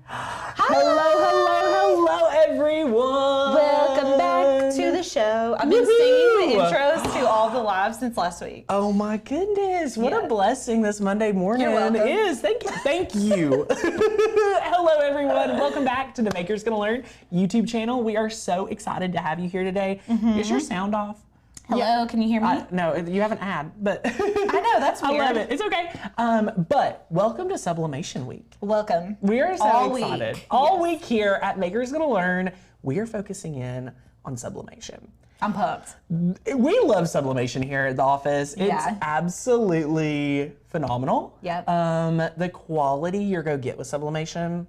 Hello, everyone. Welcome back to the show. I've been singing the intros to all the lives since last week. Oh my goodness, what a blessing this Monday morning is. Thank you. Hello, everyone. Welcome back to the Maker's Gonna Learn YouTube channel. We are so excited to have you here today. Is your sound off? Hello, can you hear me? No, you have an ad, but I know, that's weird. I love it. It's okay. But welcome to Sublimation Week. Welcome. We are so All excited. week. All week here at Maker's Gonna Learn, we are focusing in on sublimation. I'm pumped. We love sublimation here at the office. It's absolutely phenomenal. Yep. The quality you're gonna get with sublimation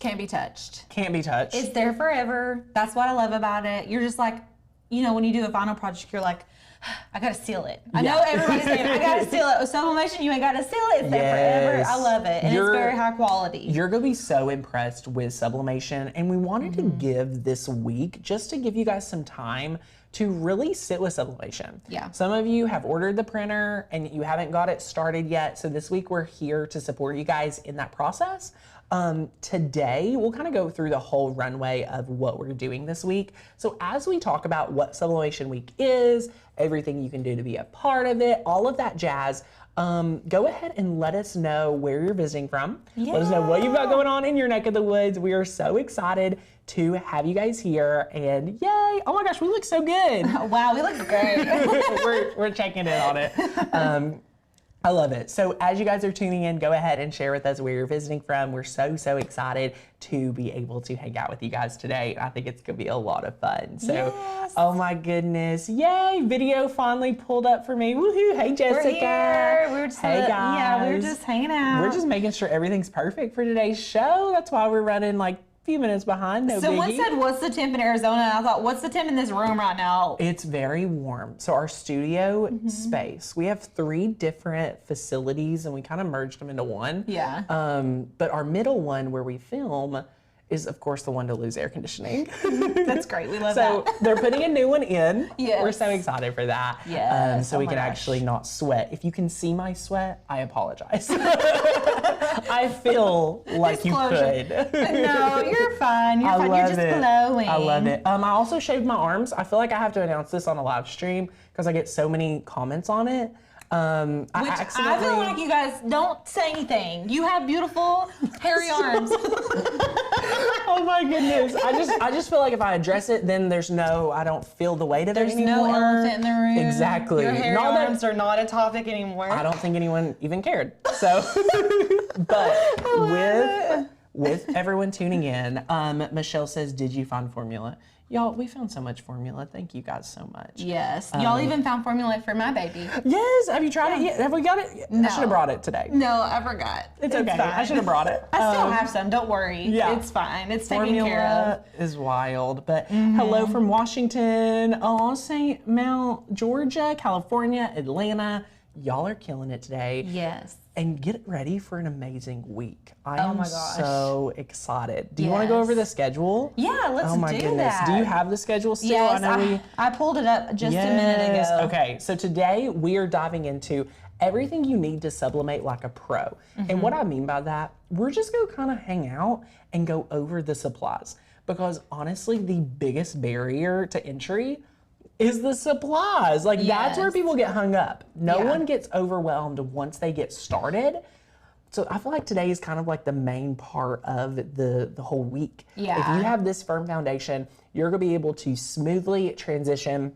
can't be touched. Can't be touched. It's there forever. That's what I love about it. You're just like, you know, when you do a final project, you're like, I gotta seal it. I know everybody's saying, I gotta seal it. With sublimation, you ain't gotta seal it. It's there forever. I love it. And it's very high quality. You're gonna be so impressed with sublimation. And we wanted to give this week, just to give you guys some time to really sit with sublimation. Yeah. Some of you have ordered the printer and you haven't got it started yet. So this week we're here to support you guys in that process. Today, we'll kind of go through the whole runway of what we're doing this week. So as we talk about what Sublimation Week is, everything you can do to be a part of it, all of that jazz, go ahead and let us know where you're visiting from. Yeah. Let us know what you've got going on in your neck of the woods. We are so excited to have you guys here, and yay! Oh my gosh, we look so good. Wow, we look great. we're checking in on it. I love it. So as you guys are tuning in, go ahead and share with us where you're visiting from. We're so excited to be able to hang out with you guys today. I think it's gonna be a lot of fun. So, oh my goodness, yay! Video finally pulled up for me. Woohoo! Hey Jessica. We're here. We were just, hey guys. Yeah, we were just hanging out. We're just making sure everything's perfect for today's show. That's why we're running like few minutes behind. No Someone biggie. said, what's the temp in Arizona? And I thought, what's the temp in this room right now? It's very warm. So our studio space, we have 3 different facilities and we kind of merged them into one. Yeah. But our middle one where we film is of course the one to lose air conditioning. That's great. We love that. So they're putting a new one in. Yes. We're so excited for that. Yes. So we can actually not sweat. If you can see my sweat, I apologize. I feel like you could. No, you're fine. You're fine. You're just glowing. I love it. I also shaved my arms. I feel like I have to announce this on a live stream because I get so many comments on it. I feel like you guys don't say anything. You have beautiful hairy arms. Oh my goodness. I just feel like if I address it, then I don't feel the weight of it anymore. There's no elephant in the room. Exactly. Your hairy arms are not a topic anymore. I don't think anyone even cared. So, but with everyone tuning in, Michelle says, did you find formula? Y'all, we found so much formula. Thank you guys so much. Yes. Y'all even found formula for my baby. Yes. Have you tried it yet? Have we got it? No. I should have brought it today. No, I forgot. It's okay. Fine. I should have brought it. I still have some. Don't worry. Yeah. It's fine. It's taken care of. Formula is wild. But hello from Washington, St. Mount, Georgia, California, Atlanta. Y'all are killing it today. Yes. And get ready for an amazing week. I Oh am my gosh. so excited. Do you want to go over the schedule? Yeah, let's Oh my do goodness. that. Do you have the schedule still? Yes, I pulled it up just a minute ago. Okay, so today we are diving into everything you need to sublimate like a pro. And what I mean by that, we're just gonna kind of hang out and go over the supplies. Because honestly, the biggest barrier to entry is the supplies. Like that's where people get hung up. No one gets overwhelmed once they get started. So I feel like today is kind of like the main part of the whole week. Yeah. If you have this firm foundation, you're gonna be able to smoothly transition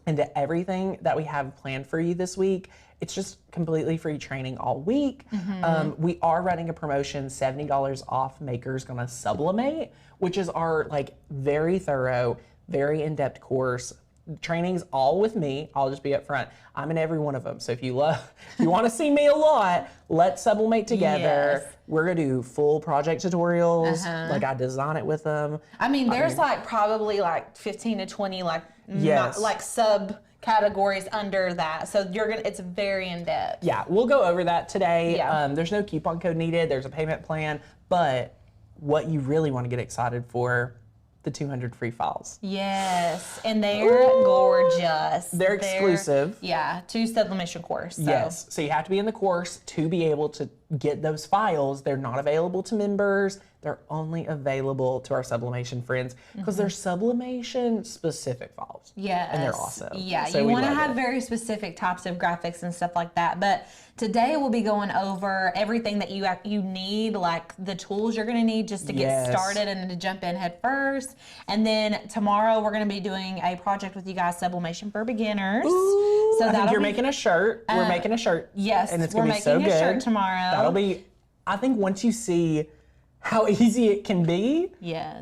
into everything that we have planned for you this week. It's just completely free training all week. We are running a promotion, $70 off Maker's Gonna Sublimate, which is our like very thorough, very in-depth course. Training's all with me. I'll just be up front. I'm in every one of them. So if you want to see me a lot, let's sublimate together. Yes. We're gonna do full project tutorials. Like I design it with them. I mean, there's like probably like 15 to 20 like Yes. like sub categories under that. So it's very in depth. Yeah, we'll go over that today. Yeah. There's no coupon code needed. There's a payment plan, but what you really want to get excited for, the 200 free files. Yes, and they're gorgeous. They're exclusive. Yeah, to Sublimation course. So. Yes, so you have to be in the course to be able to get those files. They're not available to members. They're only available to our sublimation friends because they're sublimation specific files. Yes. And they're awesome. Yeah, So you we want to love have it. very specific types of graphics and stuff like that. But today we'll be going over everything that you need, like the tools you're going to need just to get started and to jump in head first. And then tomorrow we're going to be doing a project with you guys, Sublimation for Beginners. Ooh, so I think you're making a shirt. We're making a shirt. Yes, and it's we're going to be so making a good. shirt tomorrow. That'll be, I think once you see how easy it can be,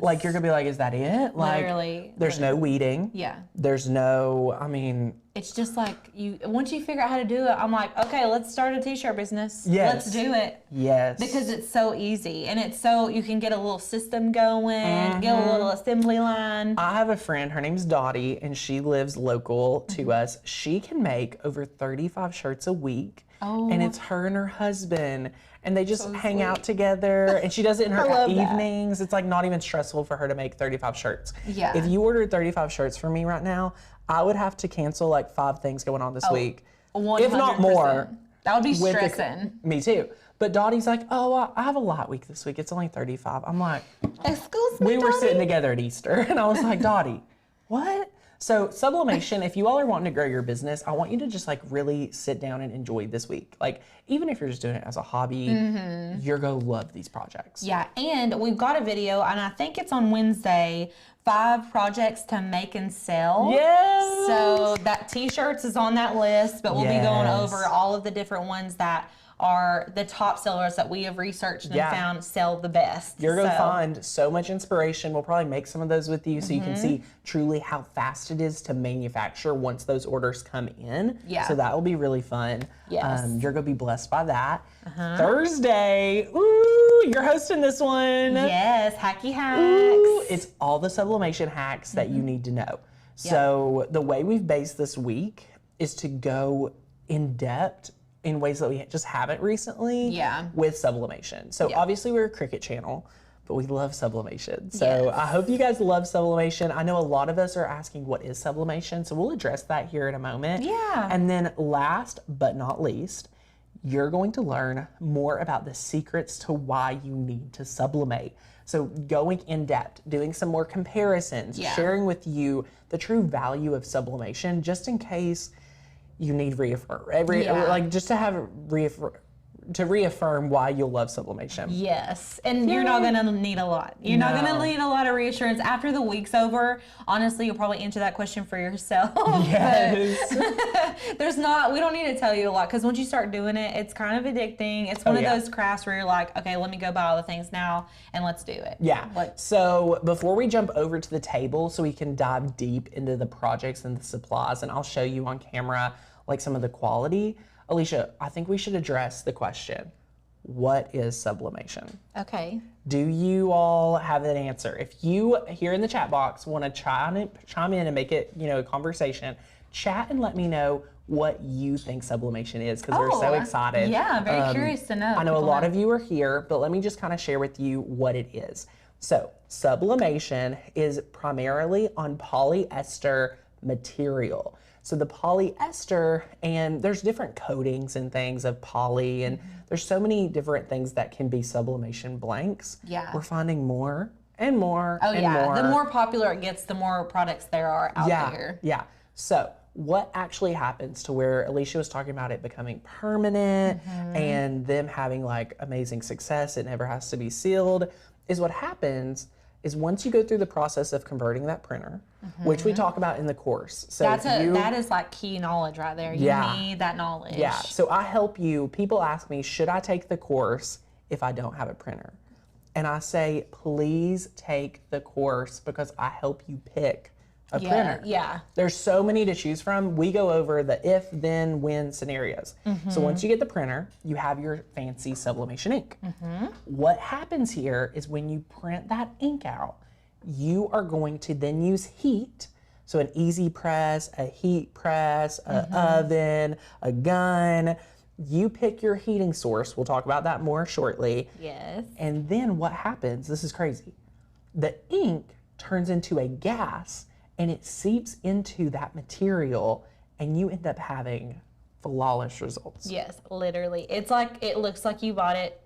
like you're going to be like, is that it? Like, literally. There's no weeding. Yeah. There's no, I mean, it's just like once you figure out how to do it, I'm like, okay, let's start a t-shirt business. Yes. Let's do it. Yes. Because it's so easy and it's so, you can get a little system going, get a little assembly line. I have a friend, her name's Dottie, and she lives local to us. She can make over 35 shirts a week. And it's her and her husband. And they just hang out together, and she does it in her evenings. It's like not even stressful for her to make 35 shirts. Yeah. If you ordered 35 shirts for me right now, I would have to cancel like 5 things going on this week. 100%. If not more. That would be stressing. Me too. But Dottie's like, oh, I have a light week this week. It's only 35. I'm like, excuse me, we were sitting together at Easter, and I was like, Dottie, what? So sublimation, if you all are wanting to grow your business, I want you to just like really sit down and enjoy this week. Like even if you're just doing it as a hobby, you're going to love these projects. Yeah, and we've got a video, and I think it's on Wednesday, 5 projects to make and sell. Yes. So that t-shirts is on that list, but we'll be going over all of the different ones that are the top sellers that we have researched and found sell the best. You're going to find so much inspiration. We'll probably make some of those with you so you can see truly how fast it is to manufacture once those orders come in. Yeah. So that will be really fun. Yes. You're going to be blessed by that. Thursday, ooh, you're hosting this one. Yes, hacky hacks. Ooh, it's all the sublimation hacks that you need to know. So the way we've based this week is to go in depth in ways that we just haven't recently with sublimation. So obviously we're a Cricut channel, but we love sublimation. So I hope you guys love sublimation. I know a lot of us are asking what is sublimation, so we'll address that here in a moment. Yeah. And then last but not least, you're going to learn more about the secrets to why you need to sublimate. So going in depth, doing some more comparisons, sharing with you the true value of sublimation, just in case you need like just to have reaffirm why you'll love sublimation. Yes, and you're not going to need a lot. You're not going to need a lot of reassurance. After the week's over, honestly, you'll probably answer that question for yourself. Yes. We don't need to tell you a lot, because once you start doing it, it's kind of addicting. It's one of those crafts where you're like, okay, let me go buy all the things now and let's do it. Yeah. So before we jump over to the table so we can dive deep into the projects and the supplies, and I'll show you on camera like some of the quality, Alicia, I think we should address the question, what is sublimation? Okay. Do you all have an answer? If you here in the chat box want to chime in and make it, a conversation, chat and let me know what you think sublimation is, because we're so excited. Yeah, I'm very curious to know. I know a lot of you are here, but let me just kind of share with you what it is. So sublimation is primarily on polyester material. So the polyester, and there's different coatings and things of poly, and there's so many different things that can be sublimation blanks. Yeah. We're finding more and more and more. The more popular it gets, the more products there are out there. Yeah. So what actually happens to where Alicia was talking about it becoming permanent and them having like amazing success, it never has to be sealed, is what happens is once you go through the process of converting that printer, which we talk about in the course. So that is like key knowledge right there. You need that knowledge. Yeah, so I help you. People ask me, should I take the course if I don't have a printer? And I say, please take the course because I help you pick a printer. Yeah. There's so many to choose from. We go over the if, then, when scenarios. So once you get the printer, you have your fancy sublimation ink. What happens here is when you print that ink out, you are going to then use heat. So an EasyPress, a heat press, an oven, a gun. You pick your heating source. We'll talk about that more shortly. Yes. And then what happens, this is crazy, the ink turns into a gas and it seeps into that material, and you end up having flawless results. Yes, literally. It's like, it looks like you bought it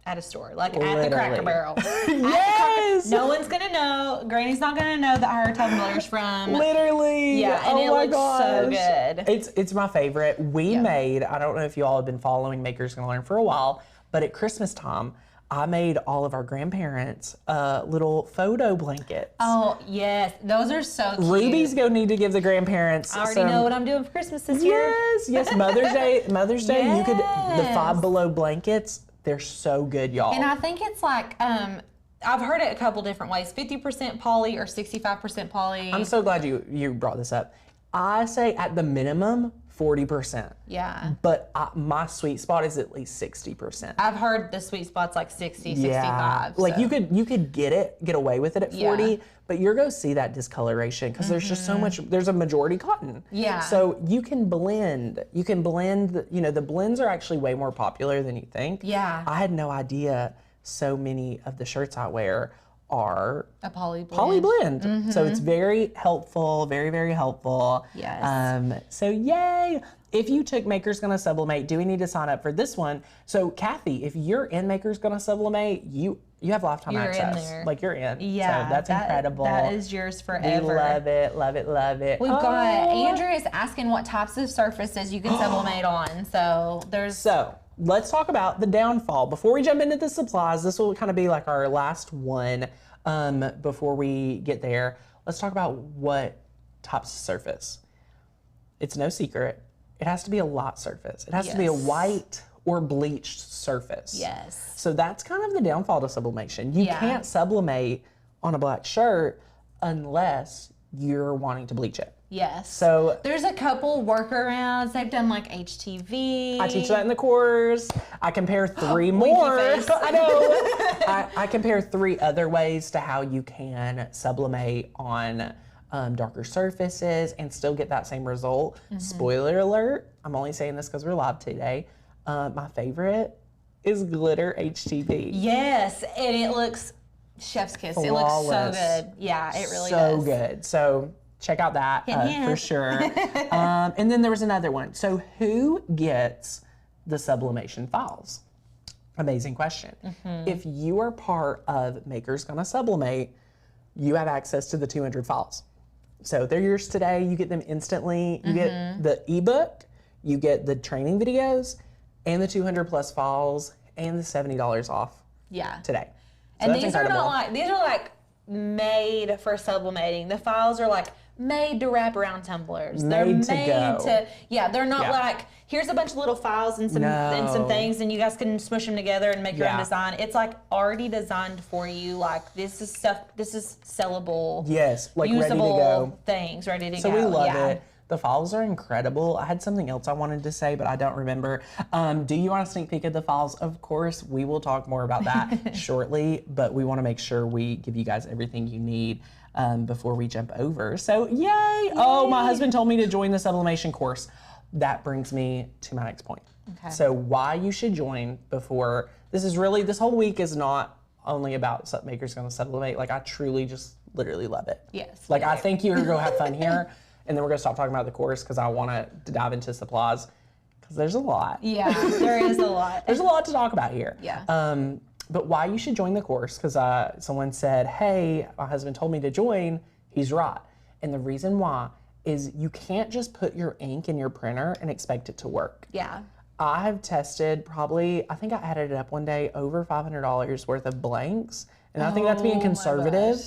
at a store, like at the Cracker Barrel. Yes! No one's gonna know. Granny's not gonna know that her tumblr's from. Literally. Yeah, and it looks so good. It's my favorite. We made, I don't know if you all have been following Makers Gonna Learn for a while, but at Christmas time, I made all of our grandparents little photo blankets. Oh, yes. Those are so cute. Ruby's gonna need to give the grandparents I already know what I'm doing for Christmas this year. Yes, Mother's Day, you could, the Five Below blankets, they're so good, y'all. And I think it's like, I've heard it a couple different ways, 50% poly or 65% poly. I'm so glad you brought this up. I say at the minimum, 40%. Yeah. But my sweet spot is at least 60%. I've heard the sweet spot's like 60, 65. Like you could get away with it at 40, but you're going to see that discoloration because there's just so much, there's a majority cotton. Yeah. So you can blend, the blends are actually way more popular than you think. Yeah. I had no idea so many of the shirts I wear are a poly blend. So it's very helpful, very, very helpful. Yes. So yay. If you took Makers Gonna Sublimate, do we need to sign up for this one? So Kathy, if you're in Makers Gonna Sublimate, you have lifetime access. In there. Like you're in. Yeah. So that's incredible. That is yours forever. We love it, love it, love it. We've got Andrew is asking what types of surfaces you can sublimate on. So let's talk about the downfall. Before we jump into the supplies, this will kind of be like our last one before we get there. Let's talk about what types of surface. It's no secret. It has to be a lot surface. It has to be a white or bleached surface. Yes. So that's kind of the downfall to sublimation. You can't sublimate on a black shirt unless you're wanting to bleach it. Yes. So there's a couple workarounds. They've done like HTV. I teach that in the course. I compare 3 more. I know. I compare 3 other ways to how you can sublimate on darker surfaces and still get that same result. Spoiler alert, I'm only saying this because we're live today. My favorite is glitter HTV. Yes, and it looks chef's kiss. Flawless. It looks so good. Yeah, it really does. So good. So check out that for sure. And then there was another one. So who gets the sublimation files? Amazing question. If you are part of Makers Gonna Sublimate, you have access to the 200 files. So they're yours today. You get them instantly. You get the ebook, you get the training videos, and the 200 plus files, and the $70 off today. So and these are not like, these are like made for sublimating. The files are like made to wrap around tumblers. They're made to they're not like, here's a bunch of little files and some things and you guys can smush them together and make your own design. It's like already designed for you. Like this is sellable, like usable ready to go things, ready to go. So we love it. The files are incredible. I had something else I wanted to say, but I don't remember. Do you want a sneak peek of the files? Of course, we will talk more about that shortly, but we want to make sure we give you guys everything you need before we jump over. So yay! Oh, my husband told me to join the sublimation course. That brings me to my next point. Okay. So why you should join before, this whole week is not only about Makers Gonna Sublimate. Like I truly just literally love it. Yes. Like I think you're gonna have fun here. And then we're going to stop talking about the course because I want to dive into supplies because there's a lot. Yeah, there is a lot. There's a lot to talk about here. Yeah. But why you should join the course, because someone said, hey, my husband told me to join. He's right. And the reason why is you can't just put your ink in your printer and expect it to work. Yeah. I have tested I think I added it up one day, over $500 worth of blanks. And I think that's being conservative.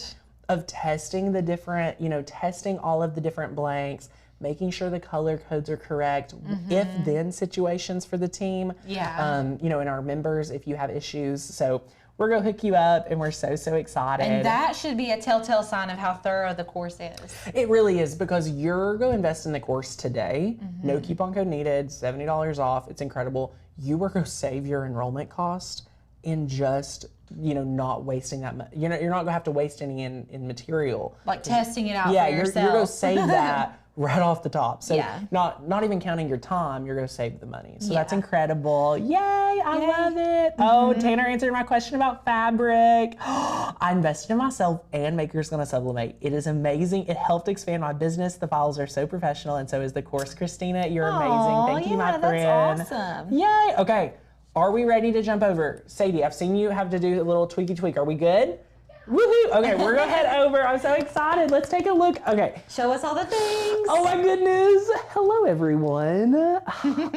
Of testing the different, testing all of the different blanks, making sure the color codes are correct, if-then situations for the team. Yeah. In our members, if you have issues. So we're going to hook you up, and we're so excited. And that should be a telltale sign of how thorough the course is. It really is, because you're going to invest in the course today. No coupon code needed, $70 off. It's incredible. You are going to save your enrollment cost in just not wasting that much. You're not gonna have to waste any in material. Like testing it out for you're yourself. gonna save that right off the top. So Yeah. not even counting your time, you're gonna save the money. So Yeah. that's incredible. Yay, I love it. Oh, Tanner answered my question about fabric. I invested in myself and Maker's Gonna Sublimate. It is amazing. It helped expand my business. The files are so professional and so is the course, Christina. You're amazing. Thank you, my friend. That's awesome. Yay, okay. Are we ready to jump over? Sadie, I've seen you have to do a little tweaky tweak. Are we good? Woohoo! Okay, we're gonna head over. I'm so excited. Let's take a look. Okay. Show us all the things. Oh my goodness. Hello, everyone.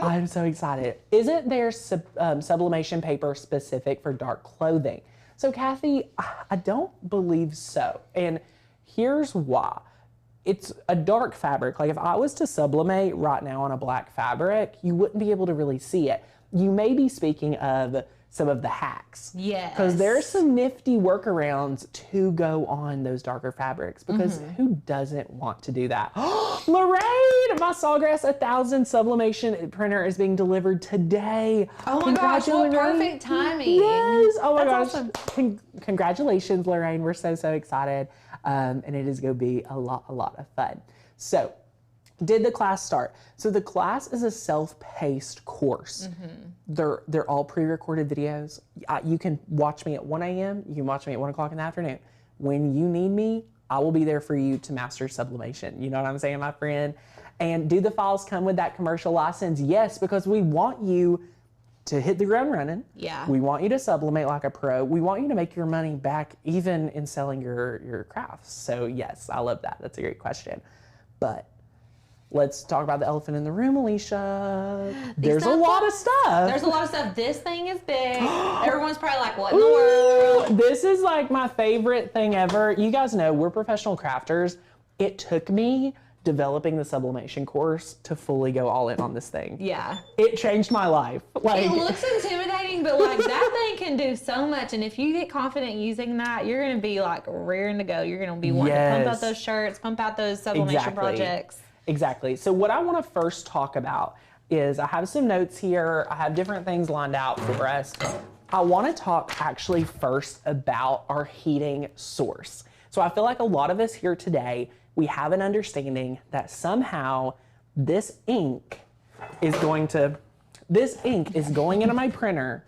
I'm so excited. Isn't there sublimation paper specific for dark clothing? So, Kathy, I don't believe so. And here's why. It's a dark fabric. Like if I was to sublimate right now on a black fabric, you wouldn't be able to really see it. You may be speaking of some of the hacks. Yes. Because there's some nifty workarounds to go on those darker fabrics because who doesn't want to do that? Lorraine, my Sawgrass 1000 sublimation printer is being delivered today. Oh my gosh, what perfect timing. Yes. Oh my gosh. Awesome. Congratulations, Lorraine. We're so excited. And it is going to be a lot of fun. So, did the class start? So the class is a self-paced course. They're all pre-recorded videos. You can watch me at 1 a.m. You can watch me at 1 o'clock in the afternoon. When you need me, I will be there for you to master sublimation. You know what I'm saying, my friend? And do the files come with that commercial license? Yes, because we want you to hit the ground running. Yeah. We want you to sublimate like a pro. We want you to make your money back even in selling your crafts. So yes, I love that. That's a great question. But let's talk about the elephant in the room, Alicia. There's a lot of stuff. There's a lot of stuff. This thing is big. Everyone's probably like, what in the world? This is like my favorite thing ever. You guys know we're professional crafters. It took me developing the sublimation course to fully go all in on this thing. Yeah. It changed my life. Like, it looks intimidating, but like that thing can do so much. And if you get confident using that, you're going to be like rearing to go. You're going to be wanting to pump out those shirts, pump out those sublimation projects. Exactly. So what I want to first talk about is I have some notes here. I have different things lined out for us. I want to talk actually first about our heating source. So I feel like a lot of us here today, we have an understanding that somehow this ink is going into my printer.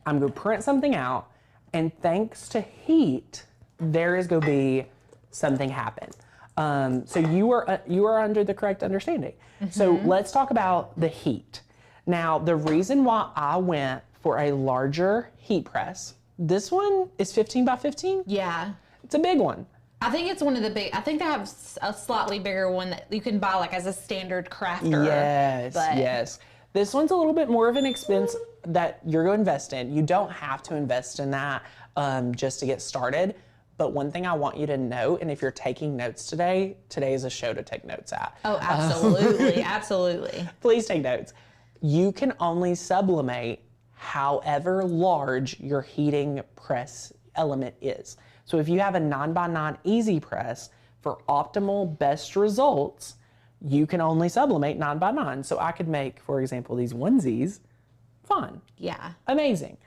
I'm going to print something out, and thanks to heat, there is going to be something happen. So you are under the correct understanding. So let's talk about the heat. Now, the reason why I went for a larger heat press, this one is 15 by 15. Yeah. It's a big one. I think it's one of the big, I think they have a slightly bigger one that you can buy like as a standard crafter. Yes, yes. This one's a little bit more of an expense that you're going to invest in. You don't have to invest in that just to get started. But one thing I want you to know, and if you're taking notes today is a show to take notes at. Oh, absolutely, absolutely. Please take notes. You can only sublimate however large your heating press element is. So if you have a 9x9 EasyPress, for optimal best results, you can only sublimate 9x9. So I could make, for example, these onesies, fun. Yeah. Amazing.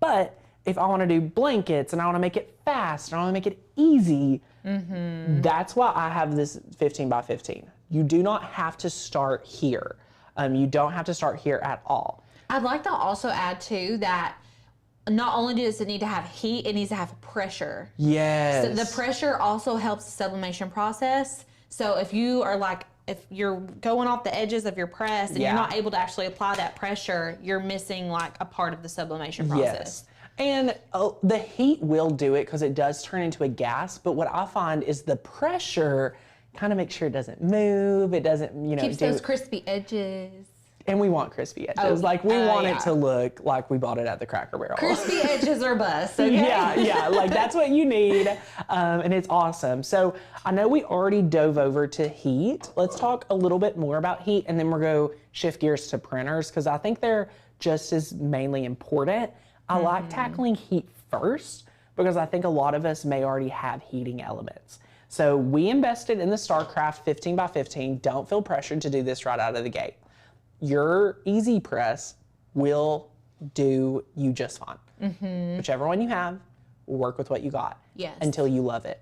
But if I want to do blankets and I want to make it fast and I want to make it easy, that's why I have this 15 by 15. You do not have to start here. You don't have to start here at all. I'd like to also add too that not only does it need to have heat, it needs to have pressure. Yes. So the pressure also helps the sublimation process. So if you are like, if you're going off the edges of your press and you're not able to actually apply that pressure, you're missing like a part of the sublimation process. Yes. And the heat will do it because it does turn into a gas. But what I find is the pressure kind of makes sure it doesn't move. It doesn't, keeps those crispy edges. And we want crispy edges. We want it to look like we bought it at the Cracker Barrel. Crispy edges are bust, okay? Yeah, like that's what you need. And it's awesome. So I know we already dove over to heat. Let's talk a little bit more about heat, and then we'll go shift gears to printers because I think they're just as mainly important. I like tackling heat first because I think a lot of us may already have heating elements. So we invested in the Starcraft 15 by 15. Don't feel pressured to do this right out of the gate. Your EasyPress will do you just fine. Whichever one you have, work with what you got Yes. until you love it,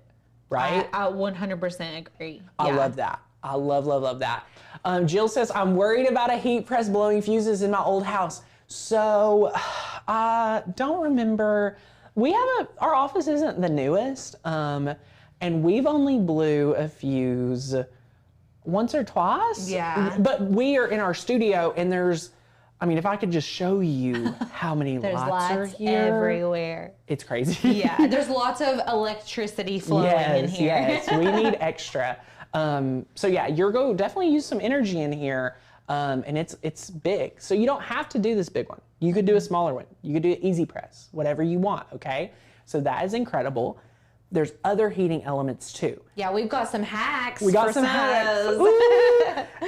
right? I 100% agree. I love that. I love, love, love that. Jill says, I'm worried about a heat press blowing fuses in my old house. So I don't remember. Our office isn't the newest. And we've only blew a fuse once or twice. Yeah. But we are in our studio and if I could just show you how many There's lights are lights here. everywhere. It's crazy. Yeah, there's lots of electricity flowing in here. Yes, we need extra. So yeah, you're going to definitely use some energy in here. And it's big. So you don't have to do this big one. You could do a smaller one. You could do an EasyPress, whatever you want, okay? So that is incredible. There's other heating elements too. Yeah, we've got some hacks. We got some hacks.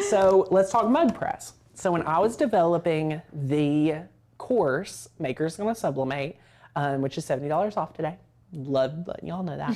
So let's talk mug press. So when I was developing the course, Maker's Gonna Sublimate, which is $70 off today. Love letting y'all know that.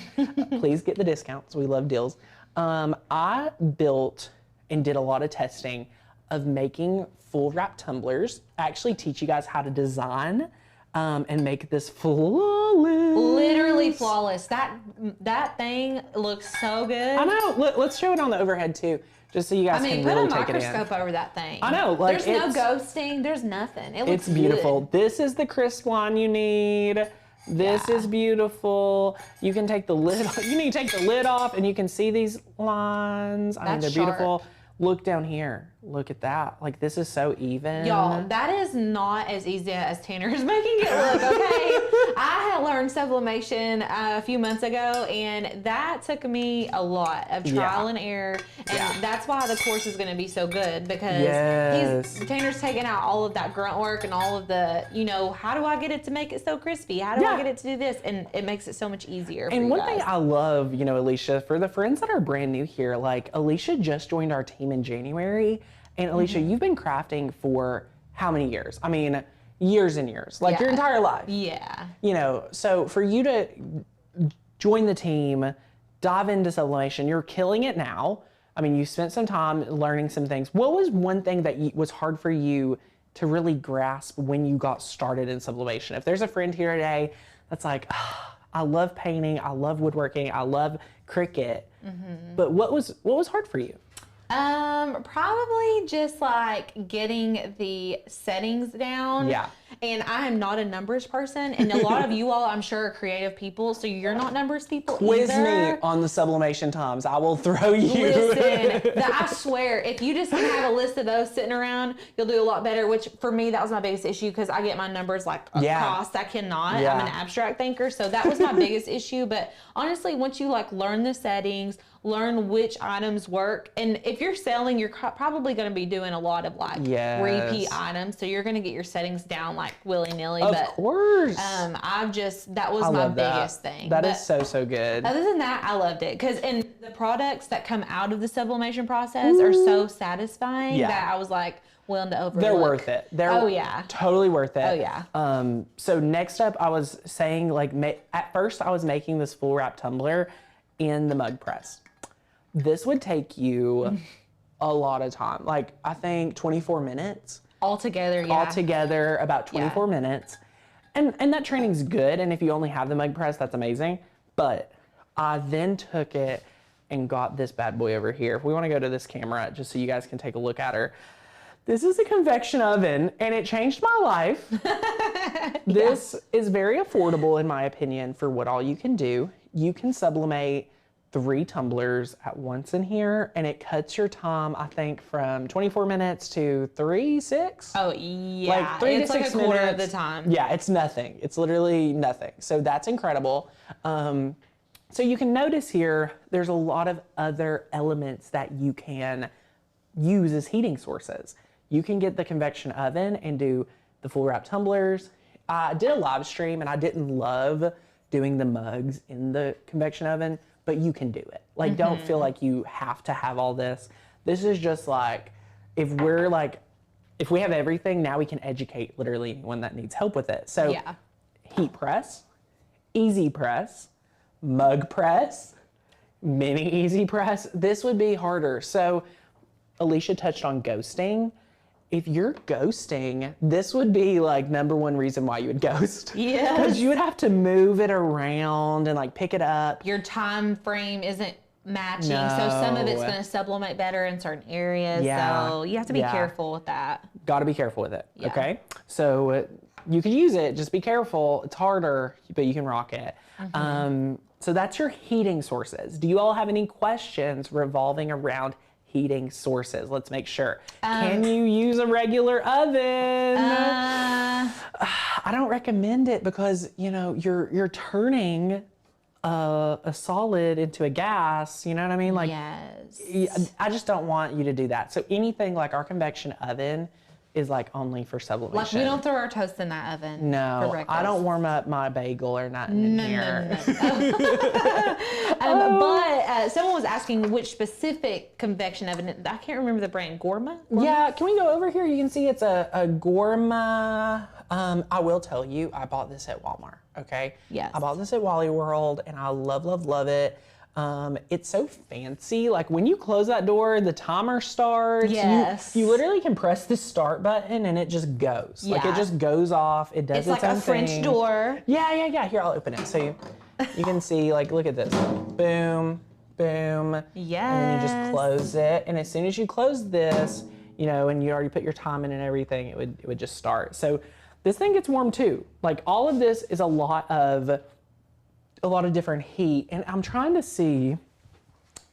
Please get the discounts. We love deals. I built and did a lot of testing of making full wrap tumblers. I actually teach you guys how to design and make this flawless. Literally flawless. That thing looks so good. I know. Let's show it on the overhead too, just so you guys can really take it in. Put a microscope over that thing. I know. There's no ghosting. There's nothing. It looks It's beautiful. good. This is the crisp line you need. This is beautiful. You can take the lid. You need to take the lid off, and you can see these lines. I mean, they're beautiful. Look down here. Look at that. Like, this is so even. Y'all, that is not as easy as Tanner is making it look, okay? I had learned sublimation a few months ago, and that took me a lot of trial and error. And that's why the course is going to be so good, because Tanner's taking out all of that grunt work and all of the, how do I get it to make it so crispy? How do I get it to do this? And it makes it so much easier for you one guys. thing I love, Alicia, for the friends that are brand new here, like Alicia just joined our team in January. And Alicia, you've been crafting for how many years? I mean, years and years, like your entire life. Yeah. So for you to join the team, dive into sublimation, you're killing it now. I mean, you spent some time learning some things. What was one thing that was hard for you to really grasp when you got started in sublimation? If there's a friend here today that's like, I love painting, I love woodworking, I love Cricut, but what was hard for you? Probably just like getting the settings down. Yeah. And I am not a numbers person, and a lot of you all, I'm sure, are creative people, so you're not numbers people Quiz either. me on the sublimation times. I will throw you. Listen, I swear, if you just have a list of those sitting around, you'll do a lot better, which for me, that was my biggest issue, because I get my numbers like across. I cannot. I'm an abstract thinker, so that was my biggest issue. But honestly, once you learn the settings, learn which items work, and if you're selling, you're probably going to be doing a lot of repeat items, so you're going to get your settings down willy-nilly. Of course. That was my biggest thing. That is so good. Other than that, I loved it, because the products that come out of the sublimation process are so satisfying that I was willing to overlook. They're worth it. They're totally worth it. Oh yeah. So next up, I was saying at first I was making this full wrap tumbler in the mug press. This would take you a lot of time. I think 24 minutes. Altogether, Altogether, about 24 minutes. And that training's good, and if you only have the mug press, that's amazing. But I then took it and got this bad boy over here. If we want to go to this camera, just so you guys can take a look at her. This is a convection oven, and it changed my life. This is very affordable, in my opinion, for what all you can do. You can sublimate 3 tumblers at once in here, and it cuts your time, I think, from 24 minutes to 6. Oh yeah, 3 it's to 6 a quarter minutes. of the time. Yeah, it's nothing. It's literally nothing. So that's incredible. So you can notice here, there's a lot of other elements that you can use as heating sources. You can get the convection oven and do the full wrap tumblers. I did a live stream, and I didn't love doing the mugs in the convection oven, but you can do it. Don't feel like you have to have all this. This is just if we have everything, now we can educate literally anyone that needs help with it. So heat press, EasyPress, mug press, mini EasyPress. This would be harder. So Alicia touched on ghosting. If you're ghosting, this would be #1 reason why you would ghost. Yeah. Because you would have to move it around and pick it up. Your time frame isn't matching. So some of it's going to sublimate better in certain areas. Yeah. So you have to be careful with that. Got to be careful with it. Yeah. Okay. So you can use it, just be careful. It's harder, but you can rock it. So that's your heating sources. Do you all have any questions revolving around heating sources? Let's make sure. Can you use a regular oven? I don't recommend it because, you know, you're turning a solid into a gas, you know what I mean? Like, yes. I just don't want you to do that. So anything like our convection oven is like only for sublimation. Like we don't throw our toast in that oven. No, I don't warm up my bagel or nothing in here. But someone was asking which specific convection oven. I can't remember the brand. Gorma? Yeah, can we go over here? You can see it's a Gorma. I will tell you, I bought this at Walmart, okay? Yes. I bought this at Wally World and I love, love, love it. It's so fancy. Like when you close that door, the timer starts. Yes. You literally can press the start button and it just goes. Like it just goes off. It does its like own a French thing. door. Yeah. Here, I'll open it. So you can see, like, look at this. Boom, boom. Yes. And then you just close it. And as soon as you close this, you know, and you already put your time in and everything, it would just start. So this thing gets warm too. Like all of this is a lot of different heat. And I'm trying to see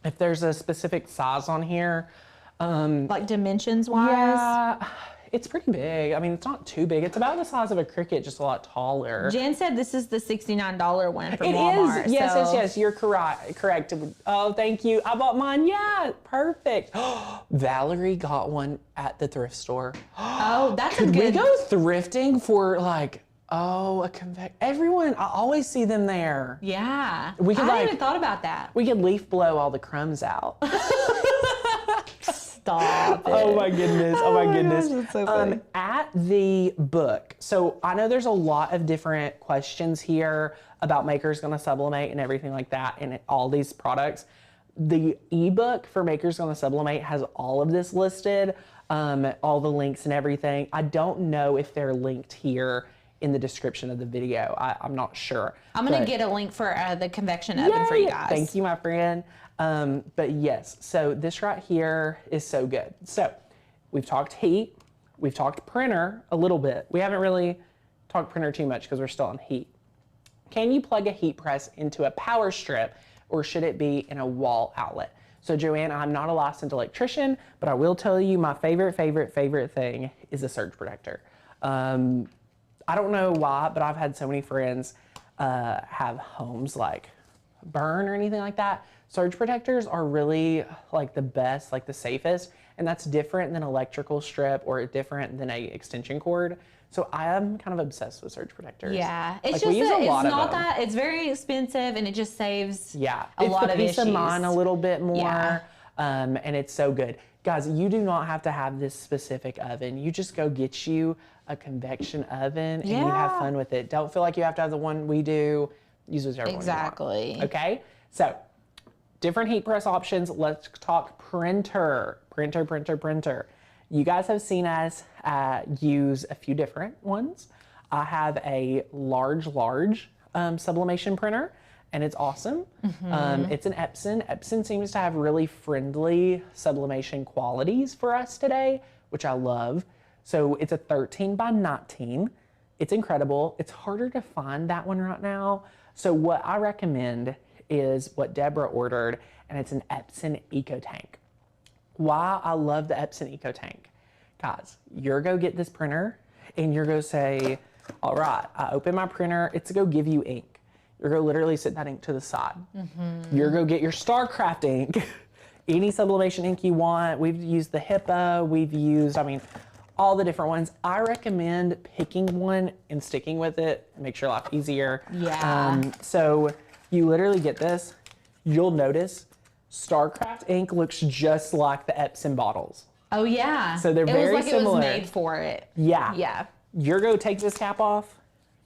if there's a specific size on here. Like dimensions wise? Yeah, it's pretty big. I mean, it's not too big. It's about the size of a Cricut, just a lot taller. Jen said this is the $69 one from It Walmart. is. Yes. You're correct. Oh, thank you. I bought mine. Yeah, perfect. Valerie got one at the thrift store. Oh, that's Could a good. we go thrifting for like, everyone, I always see them there. Yeah. We could, I hadn't like- even thought about that. We could leaf blow all the crumbs out. Stop it. Oh my goodness. gosh, that's so funny. At the book, so I know there's a lot of different questions here about Makers Gonna Sublimate and everything like that and all these products. The ebook for Makers Gonna Sublimate has all of this listed, all the links and everything. I don't know if they're linked here in the description of the video. I'm not sure. I'm going to get a link for the convection oven for you guys. Thank you, my friend. But yes, so this right here is so good. So we've talked heat, we've talked printer a little bit. We haven't really talked printer too much because we're still on heat. Can you plug a heat press into a power strip or should it be in a wall outlet? So Joanne, I'm not a licensed electrician, but I will tell you my favorite thing is a surge protector. I don't know why, but I've had so many friends have homes like burn or anything like that. Surge protectors are really like the best, like the safest, and that's different than electrical strip or different than a extension cord. So I am kind of obsessed with surge protectors. Yeah, it's Like, just we use a lot it's of not them. that it's very expensive and it just saves a it's lot the of peace issues. of mind a little bit more, Yeah. and it's so good. Guys, you do not have to have this specific oven. You just go get you a convection oven and you have Yeah. fun with it. Don't feel like you have to have the one we do. Use whichever one you Exactly. want. Okay, so different heat press options. Let's talk printer. You guys have seen us use a few different ones. I have a large sublimation printer, and it's awesome. It's an Epson. Epson seems to have really friendly sublimation qualities for us today, which I love. So it's a 13 by 19. It's incredible. It's harder to find that one right now. So what I recommend is what Deborah ordered, and it's an Epson Eco Tank. Why I love the Epson Eco Tank. Guys, you're go get this printer and you're go say, all right, I open my printer, it's go give you ink. You're go literally sit that ink to the side. You're go get your Starcraft ink, any sublimation ink you want. We've used the HIPAA, we've used, all the different ones. I recommend picking one and sticking with it, makes your life easier. Yeah. So you literally get this, you'll notice Starcraft ink looks just like the Epson bottles. Oh yeah. So they're it very was like similar. It was made for it. Yeah. Yeah. You're going to take this cap off,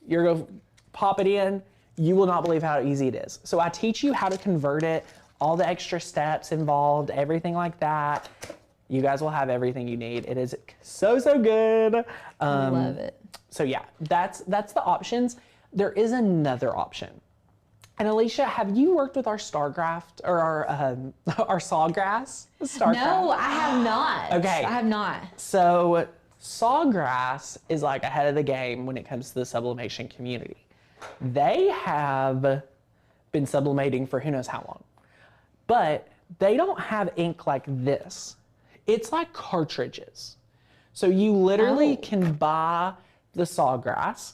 you're going to pop it in, you will not believe how easy it is. So I teach you how to convert it, all the extra steps involved, everything like that. You guys will have everything you need. It is so good. Love it. So yeah, that's the options. There is another option. And Alicia, have you worked with our Starcraft or our Sawgrass? Starcraft? No, I have not. Okay. I have not. So Sawgrass is like ahead of the game when it comes to the sublimation community. They have been sublimating for who knows how long, but they don't have ink like this. It's like cartridges. So you literally can buy the Sawgrass.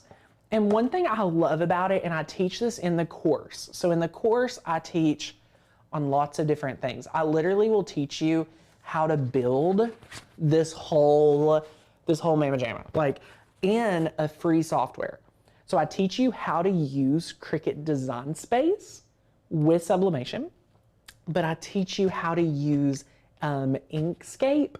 And one thing I love about it, and I teach this in the course. So in the course, I teach on lots of different things. I literally will teach you how to build this whole mamma jamma, like in a free software. So I teach you how to use Cricut Design Space with sublimation, but I teach you how to use Inkscape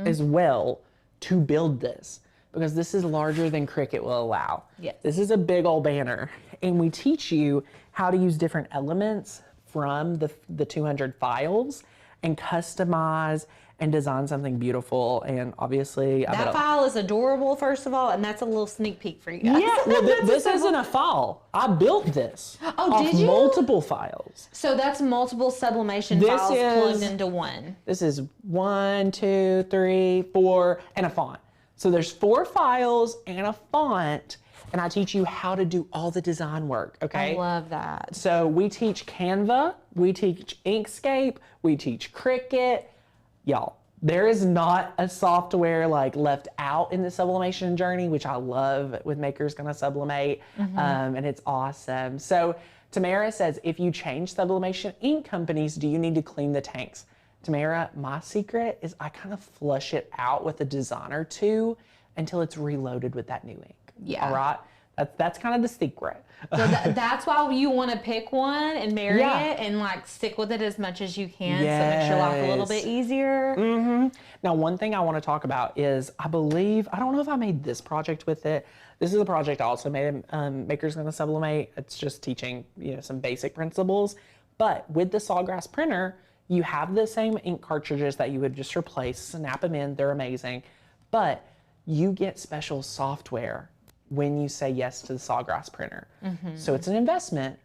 as well to build this, because this is larger than Cricut will allow. Yes. This is a big old banner. And we teach you how to use different elements from the 200 files and customize and design something beautiful. And obviously, That file is adorable, first of all, and that's a little sneak peek for you guys. yeah, well, this isn't a file. I built this off did you? multiple files. So that's multiple sublimation files plugged into one. This is 1, 2, 3, 4, and a font. So there's 4 files and a font, and I teach you how to do all the design work, okay? I love that. So we teach Canva, we teach Inkscape, we teach Cricut. Y'all, there is not a software like left out in the sublimation journey, which I love with Makers Gonna Sublimate, and it's awesome. So Tamara says, if you change sublimation ink companies, do you need to clean the tanks? Tamara, my secret is I kind of flush it out with a design or two until it's reloaded with that new ink. Yeah. All right? That's kind of the secret. So that's why you want to pick one and marry it and like stick with it as much as you can, so it makes your life a little bit easier. Now, one thing I want to talk about is I don't know if I made this project with it. This is a project I also made, Makers Gonna Sublimate. It's just teaching, some basic principles. But with the Sawgrass printer, you have the same ink cartridges that you would just replace, snap them in, they're amazing. But you get special software when you say yes to the Sawgrass printer. So it's an investment,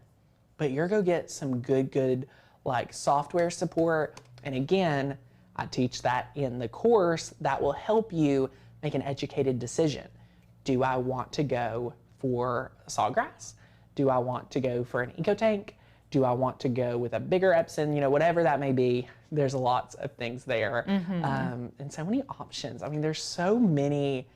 but you're gonna get some good like software support. And again, I teach that in the course that will help you make an educated decision. Do I want to go for Sawgrass? Do I want to go for an EcoTank? Do I want to go with a bigger Epson? Whatever that may be, there's lots of things there. And so many options. I mean, there's so many.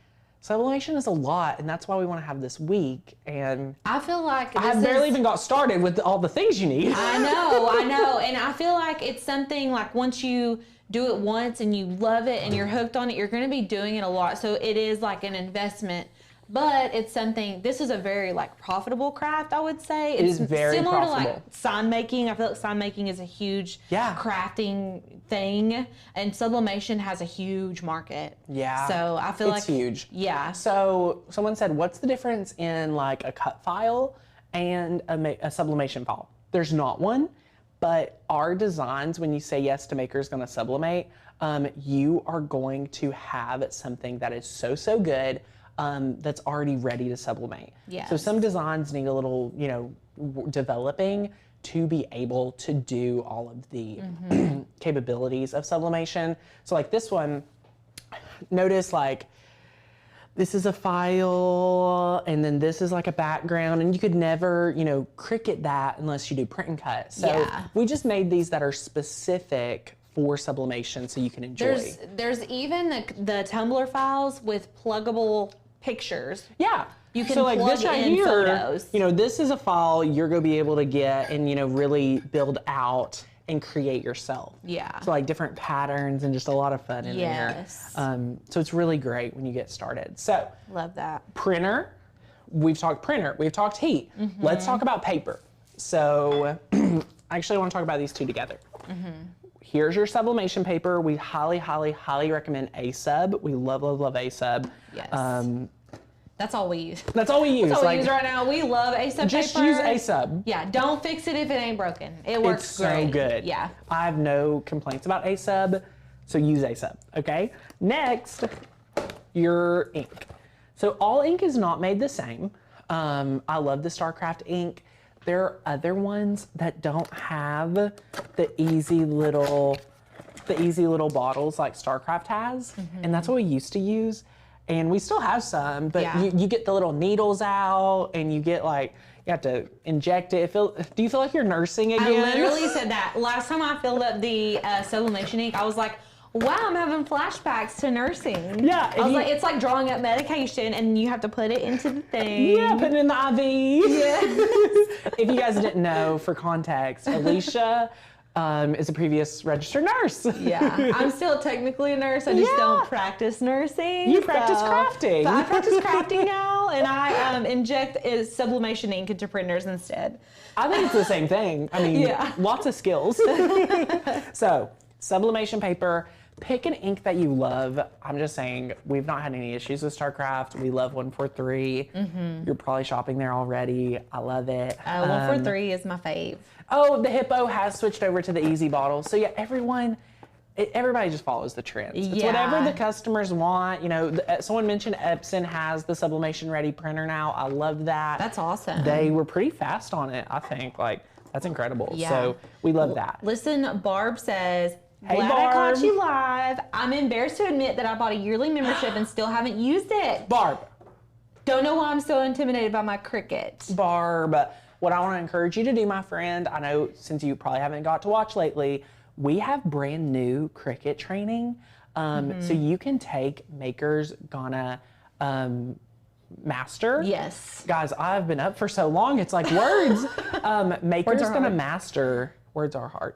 Sublimation is a lot, and that's why we want to have this week. And I feel like I have barely even got started with all the things you need. I know. And I feel like it's something like once you do it once and you love it and you're hooked on it, you're going to be doing it a lot. So it is like an investment. But it's something, this is a very like profitable craft, I would say. It is very similar profitable. to like sign making. I feel like sign making is a huge crafting thing, and sublimation has a huge market. Yeah. So I feel it's huge. Yeah. So someone said, what's the difference in like a cut file and a sublimation file? There's not one, but our designs, when you say yes to Makers Gonna Sublimate, you are going to have something that is so good. That's already ready to sublimate. Yes. So some designs need a little, developing to be able to do all of the capabilities of sublimation. So like this one, notice like this is a file and then this is like a background, and you could never, Cricut that unless you do print and cut. So we just made these that are specific for sublimation so you can enjoy. There's even the Tumblr files with pluggable pictures. Yeah. You can so like plug this right in here, photos. This is a file you're going to be able to get and, really build out and create yourself. Yeah. So like different patterns and just a lot of fun in there. So it's really great when you get started. So love that. Printer, we've talked heat. Let's talk about paper. So actually I want to talk about these two together. Here's your sublimation paper. We highly recommend A-Sub. We love A-Sub. Yes. That's all we use. That's all we use. That's all we use right now. We love A-Sub just paper. use A-Sub. Yeah, don't fix it if it ain't broken. It works it's great. so good. Yeah. I have no complaints about A-Sub, so use A-Sub, okay? Next, your ink. So all ink is not made the same. I love the Starcraft ink. there are other ones that don't have the easy little bottles like Starcraft has, and that's what we used to use. And we still have some, but you get the little needles out, and you get like, you have to inject it. Do you feel like you're nursing again? I literally said that. Last time I filled up the Sublimation ink, I was like, wow, I'm having flashbacks to nursing. Yeah. I was like, it's like drawing up medication, and you have to put it into the thing. Yeah, put it in the IV. Yeah. If you guys didn't know, for context, Alicia is a previous registered nurse. Yeah, I'm still technically a nurse. I just don't practice nursing. You practice crafting. So I practice crafting now, and I inject sublimation ink into printers instead. I think it's the same thing. I mean, lots of skills. So, sublimation paper. Pick an ink that you love. I'm just saying, we've not had any issues with Starcraft. We love 143. You're probably shopping there already. I love it. 143 is my fave. Oh, the Hippo has switched over to the Easy bottle. So yeah, everybody just follows the trends. It's whatever the customers want. You know, someone mentioned Epson has the Sublimation Ready printer now. I love that. That's awesome. They were pretty fast on it, I think. Like, that's incredible. Yeah. So we love that. Listen, Barb says, Hey, glad Barb. I caught you live. I'm embarrassed to admit that I bought a yearly membership and still haven't used it. Barb. Don't know why I'm so intimidated by my Cricut. Barb, what I want to encourage you to do, my friend, I know since you probably haven't got to watch lately, we have brand new Cricut training. So you can take Maker's Gonna Master. Yes. Guys, I've been up for so long, it's like words. Maker's Gonna Master. Words are hard.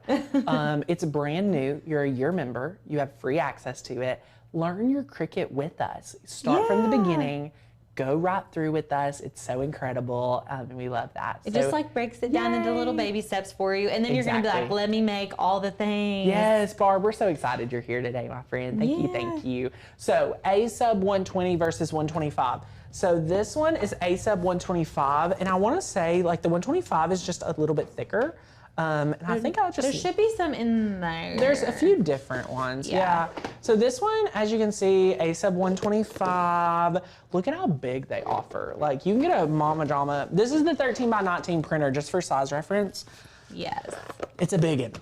It's brand new. You're a year member. You have free access to it. Learn your Cricut with us. Start from the beginning. Go right through with us. It's so incredible, and we love that. It just like breaks it down into little baby steps for you, and then you're gonna be like, let me make all the things. Yes, Barb, we're so excited you're here today, my friend. Thank you. So A sub 120 versus 125. So this one is A sub 125, and I want to say like the 125 is just a little bit thicker. And I think I'll just... There should be some in there. There's a few different ones, yeah. So this one, as you can see, A sub 125. Look at how big they offer. Like, you can get a Mama Jama. This is the 13 by 19 printer, just for size reference. Yes. It's a big one.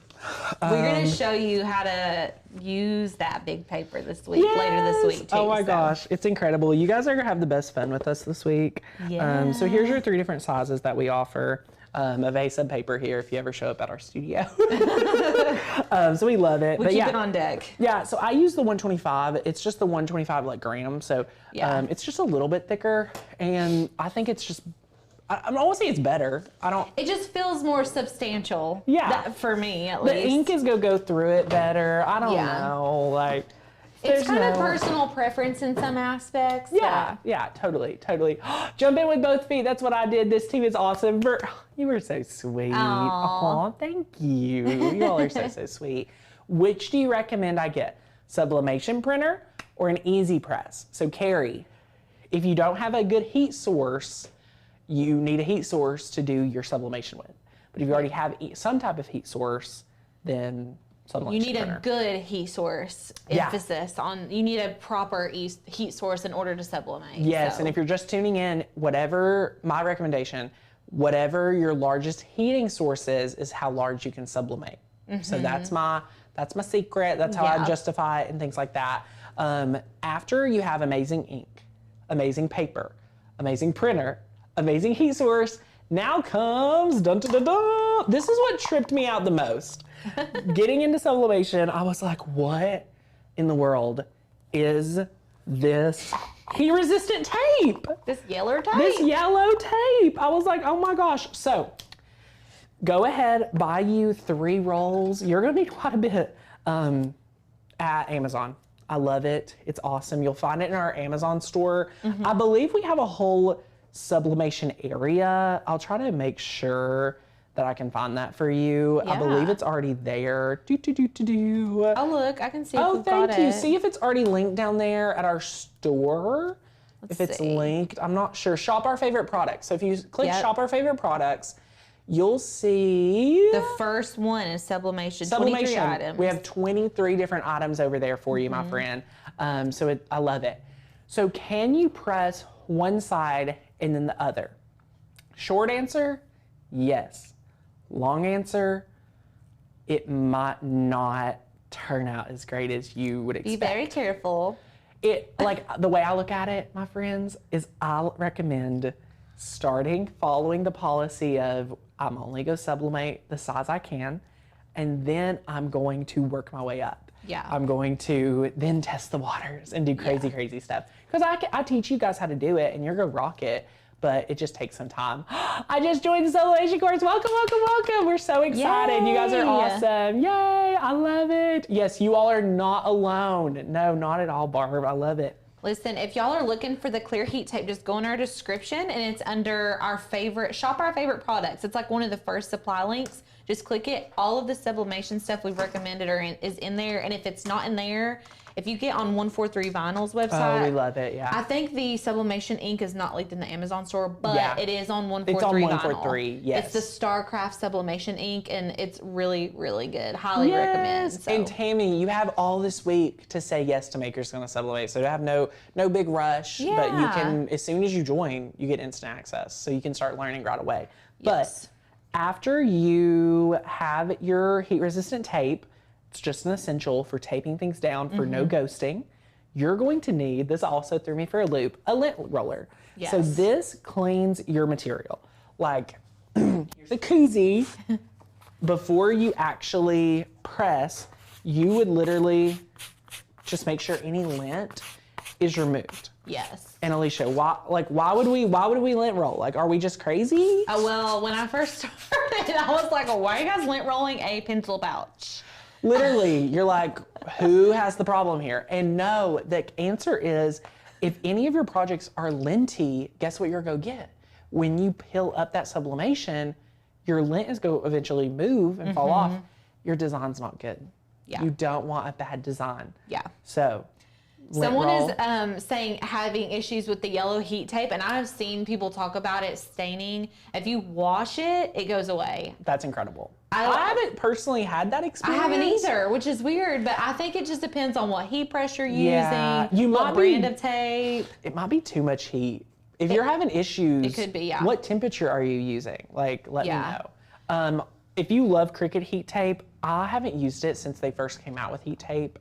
We're going to show you how to use that big paper this week, later this week, too. Oh my gosh, it's incredible. You guys are going to have the best fun with us this week. So here's your 3 different sizes that we offer. Of A sub paper here if you ever show up at our studio. So we love it. We keep it on deck. Yeah, so I use the 125. It's just the 125 like gram. So it's just a little bit thicker. And I think it's just, I don't want to say it's better. It just feels more substantial. Yeah. For me, at least. The ink is going to go through it better. I don't know. Like, it's kind of personal preference in some aspects. Yeah, totally. Jump in with both feet. That's what I did. This team is awesome. You were so sweet. Aw, thank you. You all are so sweet. Which do you recommend I get? Sublimation printer or an EasyPress? So Carrie, if you don't have a good heat source, you need a heat source to do your sublimation with. But if you already have some type of heat source, then you need a good heat source. Emphasis on, you need a proper heat source in order to sublimate. Yes, and if you're just tuning in, my recommendation, whatever your largest heating source is how large you can sublimate. So that's my secret. That's how I justify it and things like that. After you have amazing ink, amazing paper, amazing printer, amazing heat source, now comes dun dun dun dun. This is what tripped me out the most. Getting into sublimation, I was like, what in the world is this heat-resistant tape? This yellow tape? This yellow tape. I was like, oh my gosh. So go ahead, buy you 3 rolls. You're going to need quite a bit at Amazon. I love it. It's awesome. You'll find it in our Amazon store. I believe we have a whole sublimation area. I'll try to make sure that I can find that for you. I believe it's already there. Oh, look, I can see if we've got thank you. it. See if it's already linked down there at our store. If it's linked, I'm not sure. Shop our favorite products. So if you click shop our favorite products, you'll see the first one is sublimation. 23 items. We have 23 different items over there for you, my friend. So I love it. So can you press one side and then the other? Short answer, yes. Long answer, it might not turn out as great as you would expect. Be very careful. It, like, the way I look at it, my friends, is I recommend following the policy of I'm only going to sublimate the size I can, and then I'm going to work my way up. Yeah. I'm going to then test the waters and do crazy stuff. Because I teach you guys how to do it, and you're going to rock it, but it just takes some time. I just joined the sublimation course. Welcome. We're so excited. Yay. You guys are awesome. Yay, I love it. Yes, you all are not alone. No, not at all, Barb. I love it. Listen, if y'all are looking for the clear heat tape, just go in our description and it's under shop our favorite products. It's like one of the first supply links. Just click it. All of the sublimation stuff we've recommended is in there. And if it's not in there, if you get on 143 Vinyl's website. Oh, we love it, yeah. I think the sublimation ink is not linked in the Amazon store, but it is on 143 It's on Vinyl. 143, yes. It's the Starcraft Sublimation Ink, and it's really, really good. Highly recommend. So. And Tammy, you have all this week to say yes to Maker's Gonna Sublimate. So you have no big rush, but you can, as soon as you join, you get instant access. So you can start learning right away. Yes. But after you have your heat-resistant tape, it's just an essential for taping things down for no ghosting. You're going to need, this also threw me for a loop, a lint roller. Yes. So this cleans your material. Like, here's a koozie. Before you actually press, you would literally just make sure any lint is removed. Yes. And Alicia, why would we lint roll? Like, are we just crazy? Well, when I first started, I was like, why are you guys lint rolling a pencil pouch? Literally, you're like, who has the problem here? And no, the answer is, if any of your projects are linty, guess what you're going to get? When you peel up that sublimation, your lint is going to eventually move and fall off. Your design's not good. Yeah. You don't want a bad design. Yeah. So, someone is saying having issues with the yellow heat tape, and I've seen people talk about it staining. If you wash it, it goes away. That's incredible. I haven't personally had that experience. I haven't either, which is weird, but I think it just depends on what heat pressure you're using, what what brand of tape. It might be too much heat. If you're having issues, it could be, yeah. What temperature are you using? Like, let me know. If you love Cricut heat tape, I haven't used it since they first came out with heat tape.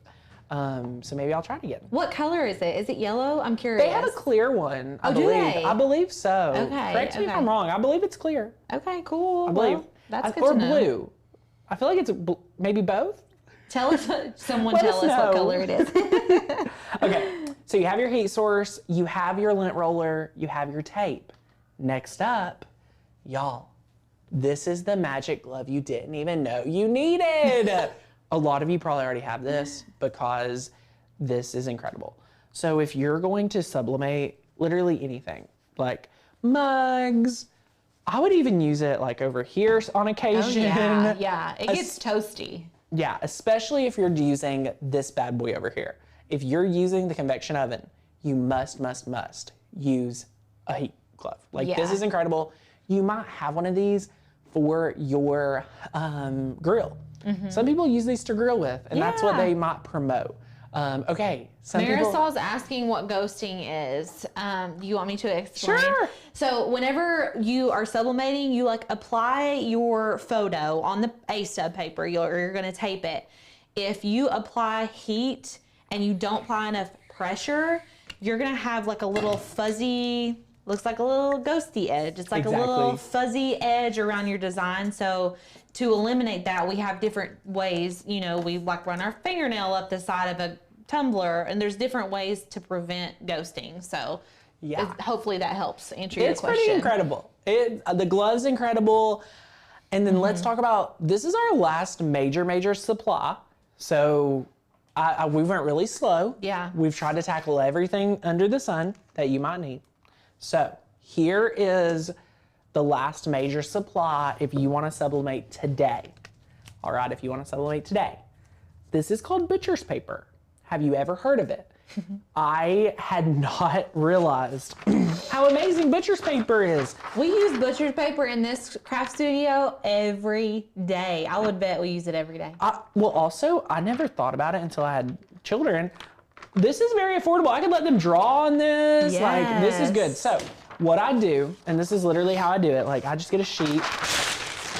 So maybe I'll try it again. What color is it? Is it yellow? I'm curious. They have a clear one, I believe. Do they? I believe so. Okay. Correct me if I'm wrong. I believe it's clear. Okay, cool. I believe. Well, that's good or to know. blue. I feel like it's maybe both. Tell us, someone tell us what color it is. Okay, so you have your heat source, you have your lint roller, you have your tape. Next up, y'all, this is the magic glove you didn't even know you needed. A lot of you probably already have this because this is incredible. So if you're going to sublimate literally anything, like mugs, I would even use it like over here on occasion. Oh, yeah, it gets toasty. Yeah, especially if you're using this bad boy over here. If you're using the convection oven, you must use a heat glove. Like this is incredible. You might have one of these for your grill. Some people use these to grill with, and that's what they might promote. Okay. Marisol's asking what ghosting is. Do you want me to explain? Sure. So whenever you are sublimating, you like apply your photo on the A-sub paper. You're going to tape it. If you apply heat and you don't apply enough pressure, you're going to have like a little fuzzy, looks like a little ghosty edge. It's like a little fuzzy edge around your design. So to eliminate that, we have different ways. You know, we like run our fingernail up the side of a tumbler, and there's different ways to prevent ghosting. So hopefully that helps answer your question. It's pretty incredible. The glove's incredible. And then let's talk about, this is our last major supply. So we went really slow. Yeah. We've tried to tackle everything under the sun that you might need. So here is the last major supply if you want to sublimate today. All right, if you want to sublimate today. This is called butcher's paper. Have you ever heard of it? I had not realized how amazing butcher's paper is. We use butcher's paper in this craft studio every day. I would bet we use it every day. Well, also, I never thought about it until I had children. This is very affordable. I could let them draw on this. Like, this is good. So what I do, and this is literally how I do it, like I just get a sheet,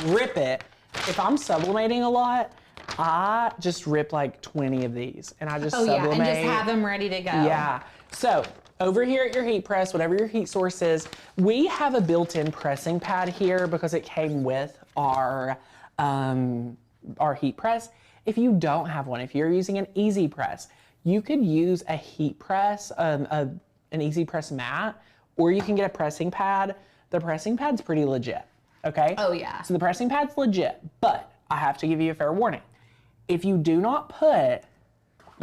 rip it. If I'm sublimating a lot, I just rip like 20 of these and I just sublimate. And just have them ready to go. Yeah. So over here at your heat press, whatever your heat source is, we have a built-in pressing pad here because it came with our heat press. If you don't have one, if you're using an EasyPress, you could use a heat press, an EasyPress mat, or you can get a pressing pad. The pressing pad's pretty legit, okay? Oh yeah. So the pressing pad's legit, but I have to give you a fair warning. If you do not put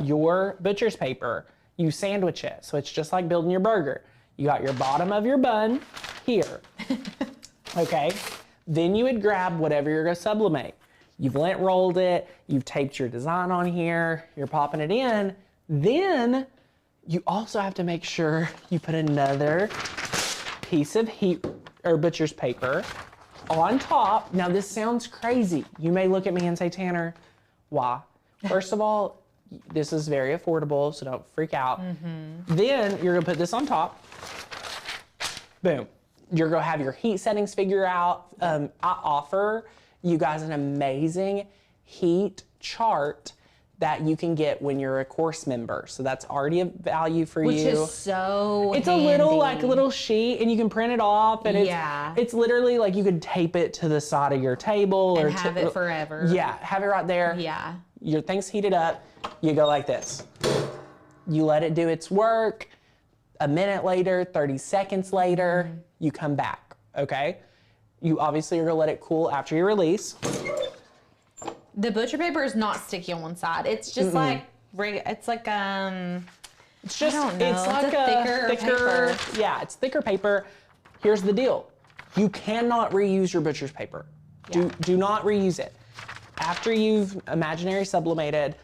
your butcher's paper, you sandwich it. So it's just like building your burger. You got your bottom of your bun here, okay? Then you would grab whatever you're gonna sublimate. You've lint rolled it, you've taped your design on here, you're popping it in. Then you also have to make sure you put another piece of heat or butcher's paper on top. Now this sounds crazy. You may look at me and say, Tanner, why? First of all, this is very affordable, so don't freak out. Then you're gonna put this on top. Boom. You're gonna have your heat settings figure out. I offer you guys an amazing heat chart that you can get when you're a course member. So that's already a value for you. Which is so It's handy. a little sheet and you can print it off and it's literally like you could tape it to the side of your table and have it forever. Yeah, have it right there. Yeah. Your thing's heated up, you go like this. You let it do its work. A minute later, 30 seconds later, you come back, okay? You obviously are gonna let it cool after you release. The butcher paper is not sticky on one side. It's just like, it's like, it's just, I don't know. It's like a thicker paper. Yeah, it's thicker paper. Here's the deal. You cannot reuse your butcher's paper. Yeah. Do not reuse it. After you've imaginary sublimated,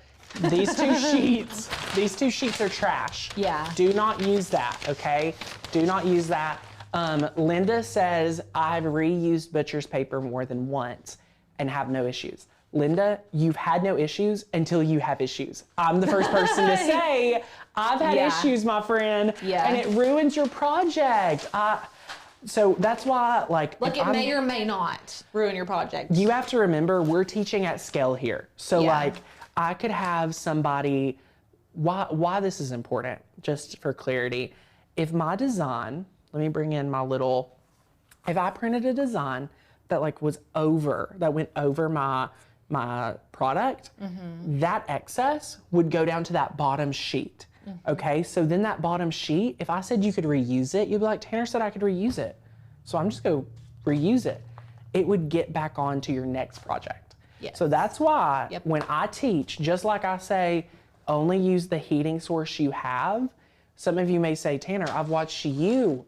these two sheets are trash. Yeah. Do not use that, okay? Do not use that. Linda says, I've reused butcher's paper more than once and have no issues. Linda, you've had no issues until you have issues. I'm the first person to say, I've had issues, my friend, and it ruins your project. So that's why, like it may or may not ruin your project. You have to remember, we're teaching at scale here. So like, I could have somebody, why this is important, just for clarity. If my design, let me bring in my little, if I printed a design that like went over my product, that excess would go down to that bottom sheet. Okay, so then that bottom sheet, if I said you could reuse it, you'd be like, Tanner said I could reuse it. So I'm just gonna reuse it. It would get back onto your next project. Yes. So that's why when I teach, just like I say, only use the heating source you have. Some of you may say, Tanner, I've watched you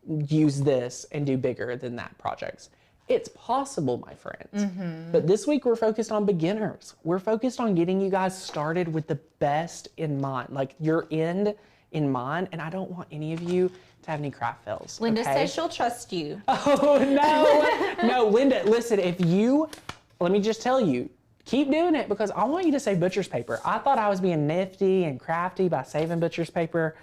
use this and do bigger than that projects. It's possible, my friends. But this week we're focused on beginners. We're focused on getting you guys started with the best in mind, like your end in mind. And I don't want any of you to have any craft fails. Linda says she'll trust you. Oh, no. No, Linda, listen, let me just tell you, keep doing it because I want you to save butcher's paper. I thought I was being nifty and crafty by saving butcher's paper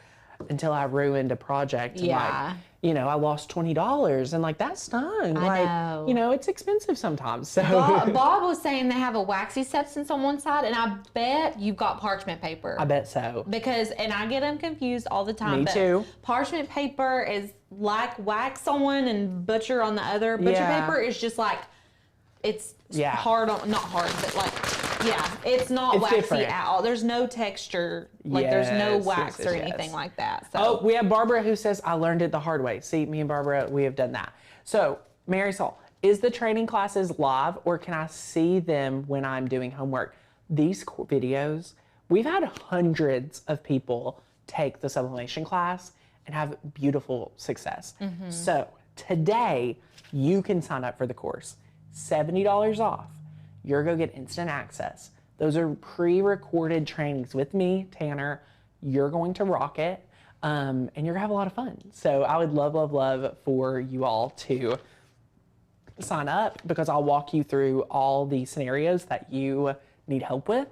until I ruined a project. Yeah. And I lost $20 and like that stung. I know. It's expensive sometimes. So Bob was saying they have a waxy substance on one side, and I bet you've got parchment paper. I bet so. And I get them confused all the time. Me too. Parchment paper is like wax on one and butcher on the other. Butcher paper is just like, it's hard on, not hard, but like, it's not waxy different. at all. There's no texture, like there's no wax or anything like that. So. Oh, we have Barbara who says, I learned it the hard way. See, me and Barbara, we have done that. So, Mary Saul, is the training classes live or can I see them when I'm doing homework? These videos, we've had hundreds of people take the sublimation class and have beautiful success. So, today, you can sign up for the course. $70 off. You're going to get instant access. Those are pre-recorded trainings with me, Tanner. You're going to rock it, and you're going to have a lot of fun. So I would love, love, love for you all to sign up because I'll walk you through all the scenarios that you need help with.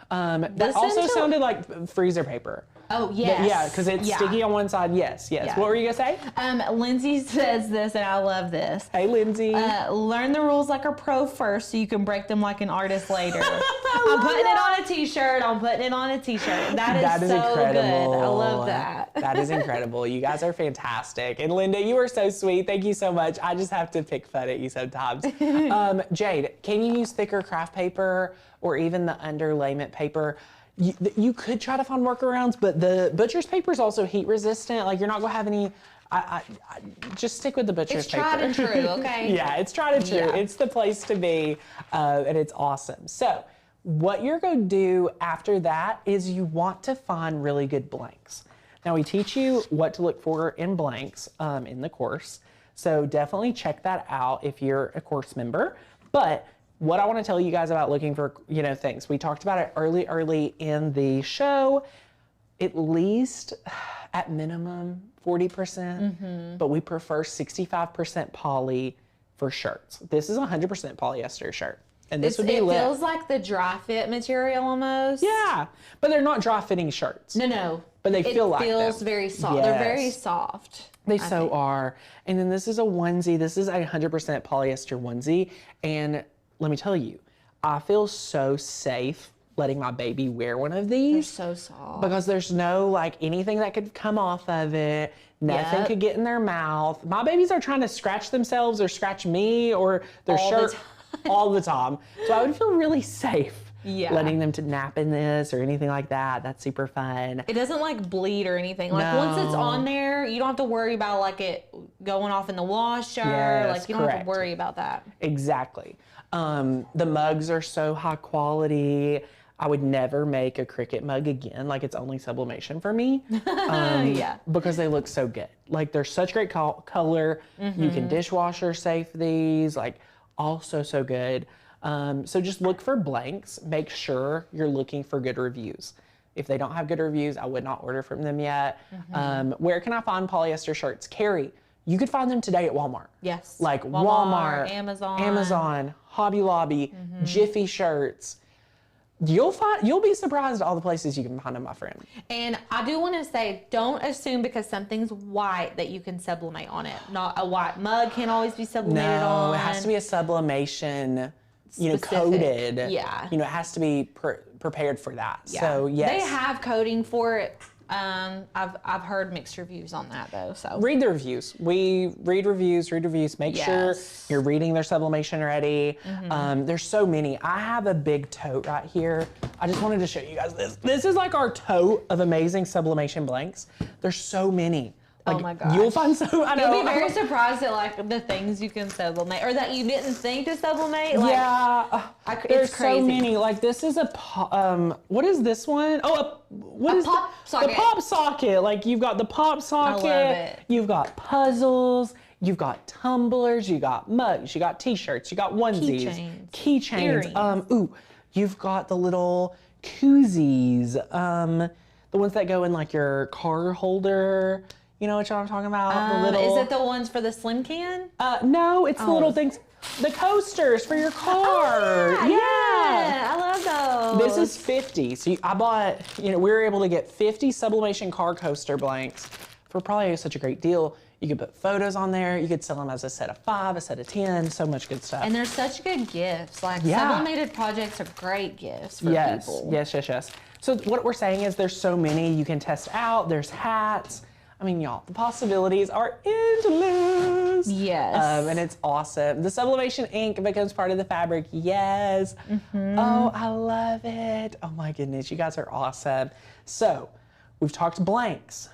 That also sounded like freezer paper. Oh, yes. Yeah, because it's sticky on one side. Yes. Yeah. What were you going to say? Lindsay says this, and I love this. Hey, Lindsay. Learn the rules like a pro first so you can break them like an artist later. I'm putting it on a t-shirt. That is so incredible. good. I love that. That is incredible. You guys are fantastic. And Linda, you are so sweet. Thank you so much. I just have to pick fun at you sometimes. Jade, can you use thicker craft paper or even the underlayment paper? You could try to find workarounds, but the butcher's paper is also heat resistant. Like, you're not gonna have any. I just stick with the butcher's paper. It's tried and true, okay? Yeah, it's tried and true. Yeah. It's the place to be, and it's awesome. So, what you're gonna do after that is you want to find really good blanks. Now, we teach you what to look for in blanks in the course, so definitely check that out if you're a course member. But what I want to tell you guys about looking for, things. We talked about it early in the show, at least at minimum 40%, but we prefer 65% poly for shirts. This is 100% polyester shirt. And this would be It feels like the dry fit material almost. Yeah, but they're not dry fitting shirts. No. But they feel like them. It feels very soft. Yes. They're very soft. They so are. And then this is a onesie. This is a 100% polyester onesie. And let me tell you, I feel so safe letting my baby wear one of these. They're so soft. Because there's no anything that could come off of it. Nothing could get in their mouth. My babies are trying to scratch themselves or scratch me or their shirt all the time. So I would feel really safe letting them to nap in this or anything like that. That's super fun. It doesn't bleed or anything. Once it's on there, you don't have to worry about it going off in the washer. Yes, you don't have to worry about that. Exactly. The mugs are so high quality. I would never make a Cricut mug again. It's only sublimation for me. Because they look so good. They're such great color. You can dishwasher safe these. Also so good. So just look for blanks. Make sure you're looking for good reviews. If they don't have good reviews, I would not order from them yet. Where can I find polyester shirts? Carrie, you could find them today at Walmart. Yes. Walmart, Amazon, Hobby Lobby, Jiffy Shirts. You'll be surprised at all the places you can find them, my friend. And I do want to say, don't assume because something's white that you can sublimate on it. Not a white mug can always be sublimated on. No, it has to be a sublimation, coated. Yeah. It has to be prepared for that. Yeah. So yes. They have coating for it. I've heard mixed reviews on that though. So read the reviews. We read reviews. Make sure you're reading their sublimation already. There's so many. I have a big tote right here. I just wanted to show you guys this. This is our tote of amazing sublimation blanks. There's so many. Oh my gosh. You'll find so. I know. You'll be very surprised at the things you can sublimate or that you didn't think to sublimate. There's it's crazy. So many. This is a what is this one? What is pop socket. The pop socket. You've got the pop socket. I love it. You've got puzzles. You've got tumblers. You got mugs. You got t-shirts. You got onesies. Keychains. You've got the little koozies. The ones that go in your car holder. You know what I'm talking about? Is it the ones for the slim can? No, it's the little things. The coasters for your car. Oh, yeah. I love those. This is 50. So I bought, we were able to get 50 sublimation car coaster blanks for probably such a great deal. You could put photos on there. You could sell them as a set of 5, a set of 10, so much good stuff. And they're such good gifts. Sublimated projects are great gifts for people. Yes. So what we're saying is there's so many you can test out. There's hats. I mean, y'all, the possibilities are endless. Yes. And it's awesome. The sublimation ink becomes part of the fabric. Yes. Oh, I love it. Oh my goodness, you guys are awesome. So we've talked blanks.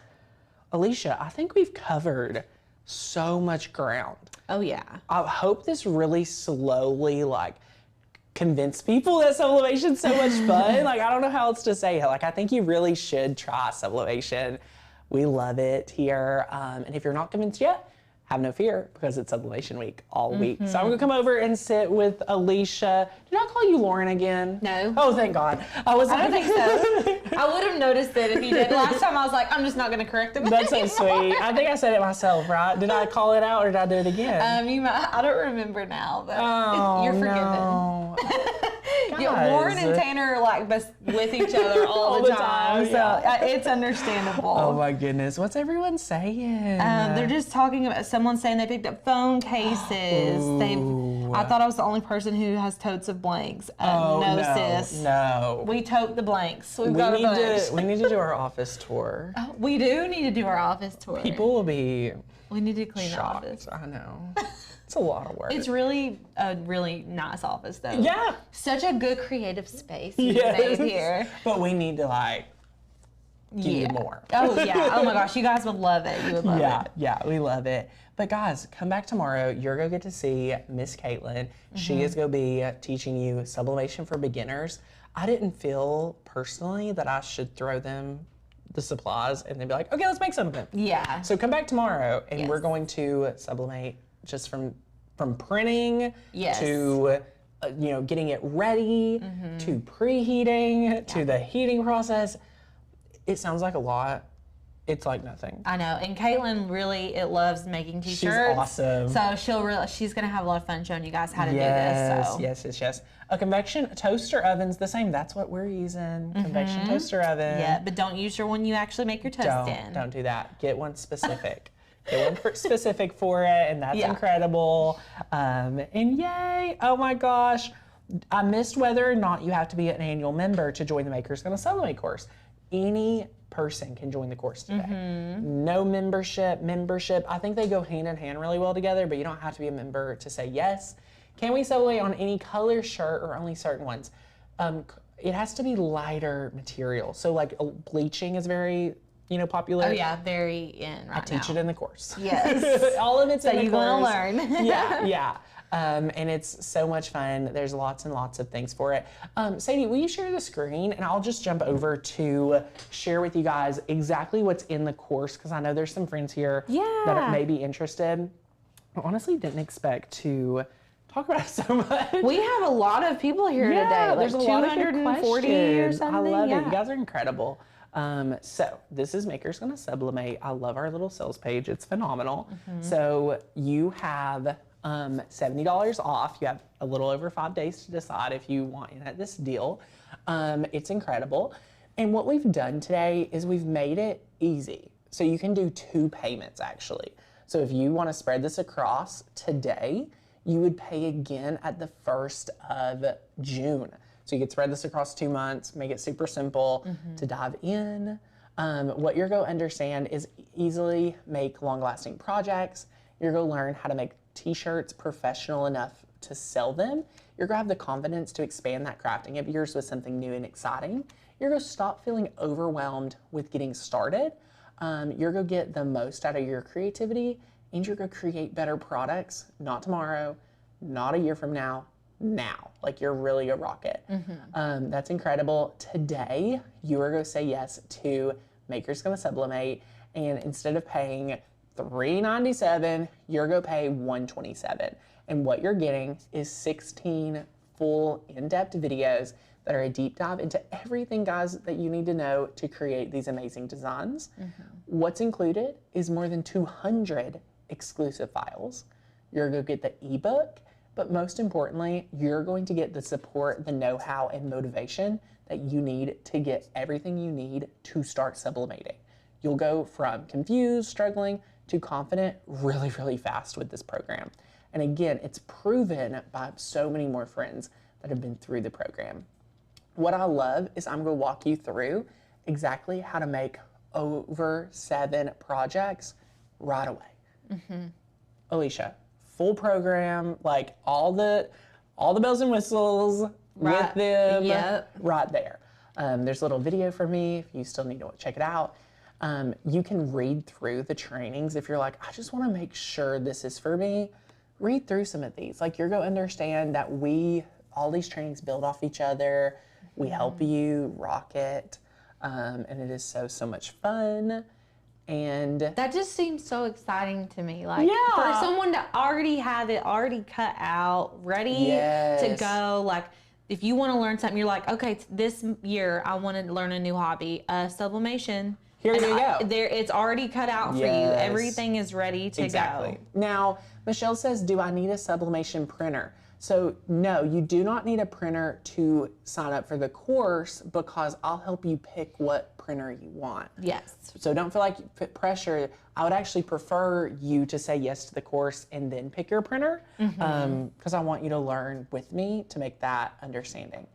Alicia, I think we've covered so much ground. Oh yeah. I hope this really slowly convince people that sublimation's so much fun. I don't know how else to say it. I think you really should try sublimation. We love it here. And if you're not convinced yet, have no fear because it's Sublimation Week all week. So I'm gonna come over and sit with Alicia. Did I call you Lauren again? No. Oh, thank God. I don't think so. I would have noticed it if you did. Last time I was I'm just not gonna correct him. That's so sweet. I think I said it myself, right? Did I call it out or did I do it again? You might, I don't remember now, but you're forgiven. No. Lauren and Tanner are like with each other all the time. So it's understandable. Oh my goodness. What's everyone saying? They're just talking about someone saying they picked up phone cases. I thought I was the only person who has totes of blanks. No, sis. No. We tote the blanks. We need to do our office tour. We do need to do our office tour. People will be We need to clean shocked. the office. I know. It's a lot of work. It's really a really nice office, though. Yeah. Such a good creative space you made here. But we need to give you more. Oh, yeah. Oh, my gosh. You guys would love it. You would love it. Yeah, we love it. But guys, come back tomorrow. You're going to get to see Miss Caitlin. She is going to be teaching you sublimation for beginners. I didn't feel personally that I should throw them the supplies and then be like, okay, let's make something. Yeah. So come back tomorrow and we're going to sublimate just from printing to getting it ready to preheating to the heating process. It sounds like a lot. It's like nothing. I know. And Caitlin really loves making t-shirts. She's awesome. So she's going to have a lot of fun showing you guys how to do this. So. Yes. A convection toaster oven's the same. That's what we're using. Convection toaster oven. Yeah, but don't use your one you actually make your toast in. Don't do that. Get one specific. Get one specific for it, and that's incredible. And yay! Oh my gosh. I missed whether or not you have to be an annual member to join the Maker's Gonna Sublimate course. Any person can join the course today. No membership. I think they go hand in hand really well together, but you don't have to be a member to say yes. Can we sublimate on any color shirt or only certain ones? It has to be lighter material. So like bleaching is very popular. Oh yeah, very in right now. I teach it in the course. Yes. All of it's in the course. So you're going to learn. Yeah. And it's so much fun. There's lots and lots of things for it. Sadie, will you share the screen? And I'll just jump over to share with you guys exactly what's in the course, because I know there's some friends here that may be interested. I honestly didn't expect to talk about it so much. We have a lot of people here today. There's a lot of good 240 or something. I love it. You guys are incredible. So this is Maker's Gonna Sublimate. I love our little sales page. It's phenomenal. So you have $70 off. You have a little over 5 days to decide if you want in at this deal. It's incredible. And what we've done today is we've made it easy. So you can do 2 payments actually. So if you want to spread this across today, you would pay again at the 1st of June. So you could spread this across 2 months, make it super simple to dive in. What you're going to understand is easily make long-lasting projects. You're going to learn how to make t-shirts professional enough to sell them. You're going to have the confidence to expand that crafting of yours with something new and exciting. You're going to stop feeling overwhelmed with getting started. You're going to get the most out of your creativity, and you're going to create better products, not tomorrow, not a year from now, now. Like you're really a rocket. That's incredible. Today, you are going to say yes to Maker's Gonna Sublimate, and instead of paying $397, you're going to pay $127. And what you're getting is 16 full in-depth videos that are a deep dive into everything, guys, that you need to know to create these amazing designs. What's included is more than 200 exclusive files. You're going to get the ebook, but most importantly, you're going to get the support, the know-how, and motivation that you need to get everything you need to start sublimating. You'll go from confused, struggling, to confident really, really fast with this program. And again, it's proven by so many more friends that have been through the program. What I love is I'm going to walk you through exactly how to make over 7 projects right away. Alicia, full program, like all the bells and whistles with them right there. There's a little video for me if you still need to check it out. You can read through the trainings if you're like, I just want to make sure this is for me. Read through some of these. Like you're going to understand that all these trainings build off each other. We help you rock it. And it is so much fun. And that just seems so exciting to me. Like for someone to already have it already cut out, ready to go. Like if you want to learn something, you're like, okay, this year I want to learn a new hobby, sublimation. Here you go. It's already cut out for you. Everything is ready to go. Now, Michelle says, do I need a sublimation printer? So no, you do not need a printer to sign up for the course because I'll help you pick what printer you want. Yes. So don't feel like you put pressure. I would actually prefer you to say yes to the course and then pick your printer because I want you to learn with me to make that understanding.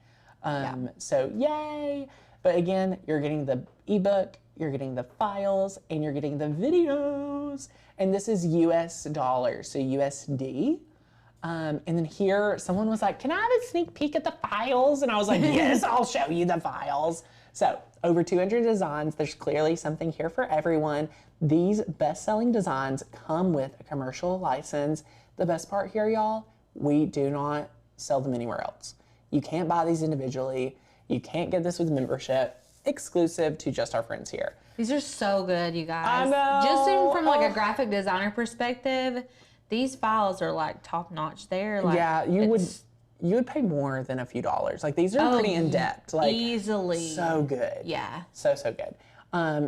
So yay. But again, you're getting the ebook, you're getting the files, and you're getting the videos. And this is US dollars, so USD. And then here, someone was like, can I have a sneak peek at the files? And I was like, yes, I'll show you the files. So over 200 designs, there's clearly something here for everyone. These best-selling designs come with a commercial license. The best part here, y'all, we do not sell them anywhere else. You can't buy these individually. You can't get this with membership, exclusive to just our friends here. These are so good, you guys. I know. Just even from like a graphic designer perspective, these files are like top notch there. Like, yeah, you would pay more than a few dollars. Like these are pretty in depth. Like easily. So good. Yeah. So good.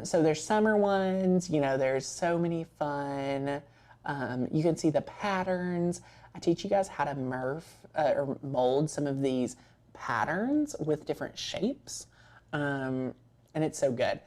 So there's summer ones. You know, there's so many fun. You can see the patterns. I teach you guys how to or mold some of these patterns with different shapes. And it's so good.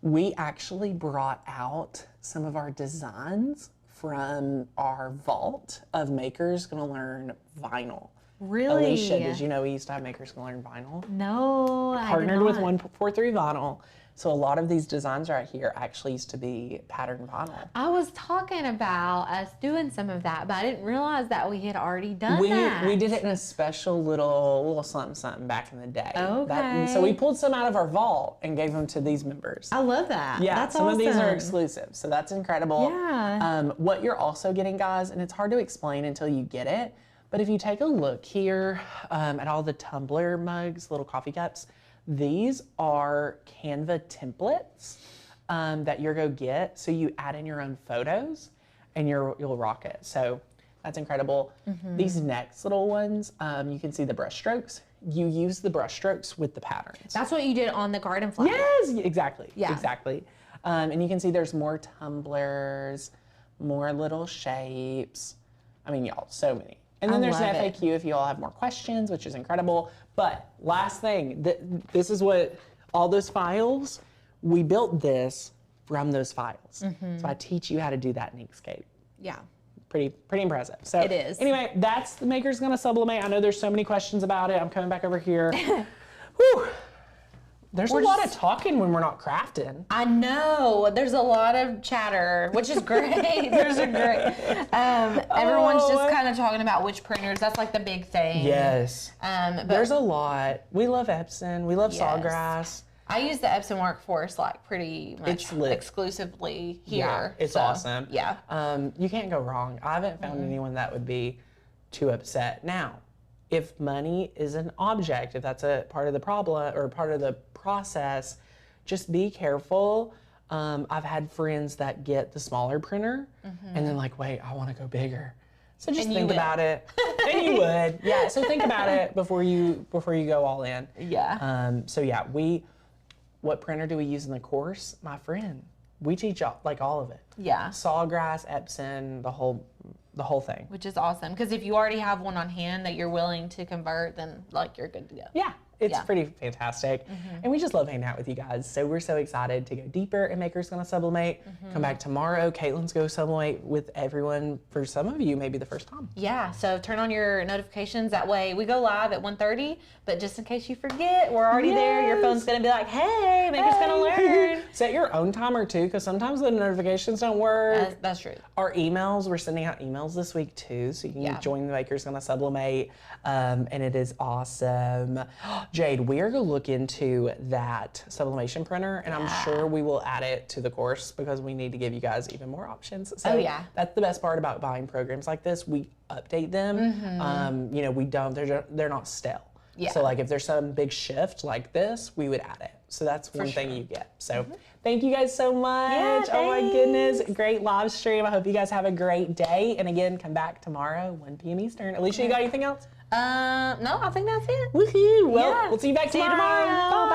We actually brought out some of our designs from our vault of Makers Gonna Learn Vinyl. Really? Alicia, did you know we used to have Makers Gonna Learn Vinyl? No, Partnered with 143 Vinyl. So a lot of these designs right here actually used to be patterned vinyl. I was talking about us doing some of that, but I didn't realize that we had already done that. We did it in a special little something back in the day. Okay. So we pulled some out of our vault and gave them to these members. I love that. Yeah, that's some awesome. of these are exclusive, so that's incredible. Yeah. What you're also getting, guys, and it's hard to explain until you get it, but if you take a look here at all the tumbler mugs, little coffee cups, these are Canva templates that you're going to get. So you add in your own photos and you'll rock it. So that's incredible. These next little ones, you can see the brush strokes. You use the brush strokes with the patterns. That's what you did on the garden flower. Yes, exactly. Yeah. Exactly. And you can see there's more tumblers, more little shapes. I mean, y'all, so many. And then there's an FAQ if you all have more questions, which is incredible. But last thing, this is what all those files, we built this from those files. So I teach you how to do that in Inkscape. Yeah. Pretty impressive. So it is. Anyway, that's the Makers Gonna Sublimate. I know there's so many questions about it. I'm coming back over here. Whew. There's a lot of talking when we're not crafting. I know. There's a lot of chatter, which is great. Everyone's just kind of talking about which printers. That's like the big thing. Yes. But there's a lot. We love Epson. We love Sawgrass. I use the Epson Workforce like pretty much exclusively here. Yeah, it's awesome. Yeah. You can't go wrong. I haven't found anyone that would be too upset. Now, if money is an object, if that's a part of the problem or part of the process, just be careful. I've had friends that get the smaller printer and then like, wait, I want to go bigger. So just think about it. And you would. Yeah. So think about it before you go all in. Yeah. So yeah, what printer do we use in the course? My friend, we teach like all of it. Yeah. Sawgrass, Epson, the whole thing. Which is awesome, because if you already have one on hand that you're willing to convert, then like you're good to go. Yeah. It's pretty fantastic. And we just love hanging out with you guys. So we're so excited to go deeper in Makers Gonna Sublimate. Come back tomorrow. Caitlin's go sublimate with everyone. For some of you, maybe the first time. Yeah, so turn on your notifications. That way we go live at 1:30, but just in case you forget, we're already there. Your phone's gonna be like, hey, Makers Gonna Learn. Set your own timer too, because sometimes the notifications don't work. That's true. Our emails, we're sending out emails this week too, so you can join the Makers Gonna Sublimate, and it is awesome. Jade, we are going to look into that sublimation printer, and I'm sure we will add it to the course because we need to give you guys even more options. So that's the best part about buying programs like this. We update them. You know, we don't, they're not stale. Yeah. So like if there's some big shift like this, we would add it. So that's one thing you get. So thank you guys so much. Yeah, oh my goodness. Great live stream. I hope you guys have a great day. And again, come back tomorrow, 1 p.m. Eastern. Alicia, you got anything else? No, I think that's it. Woohoo. Well, we'll see you back tomorrow. Bye.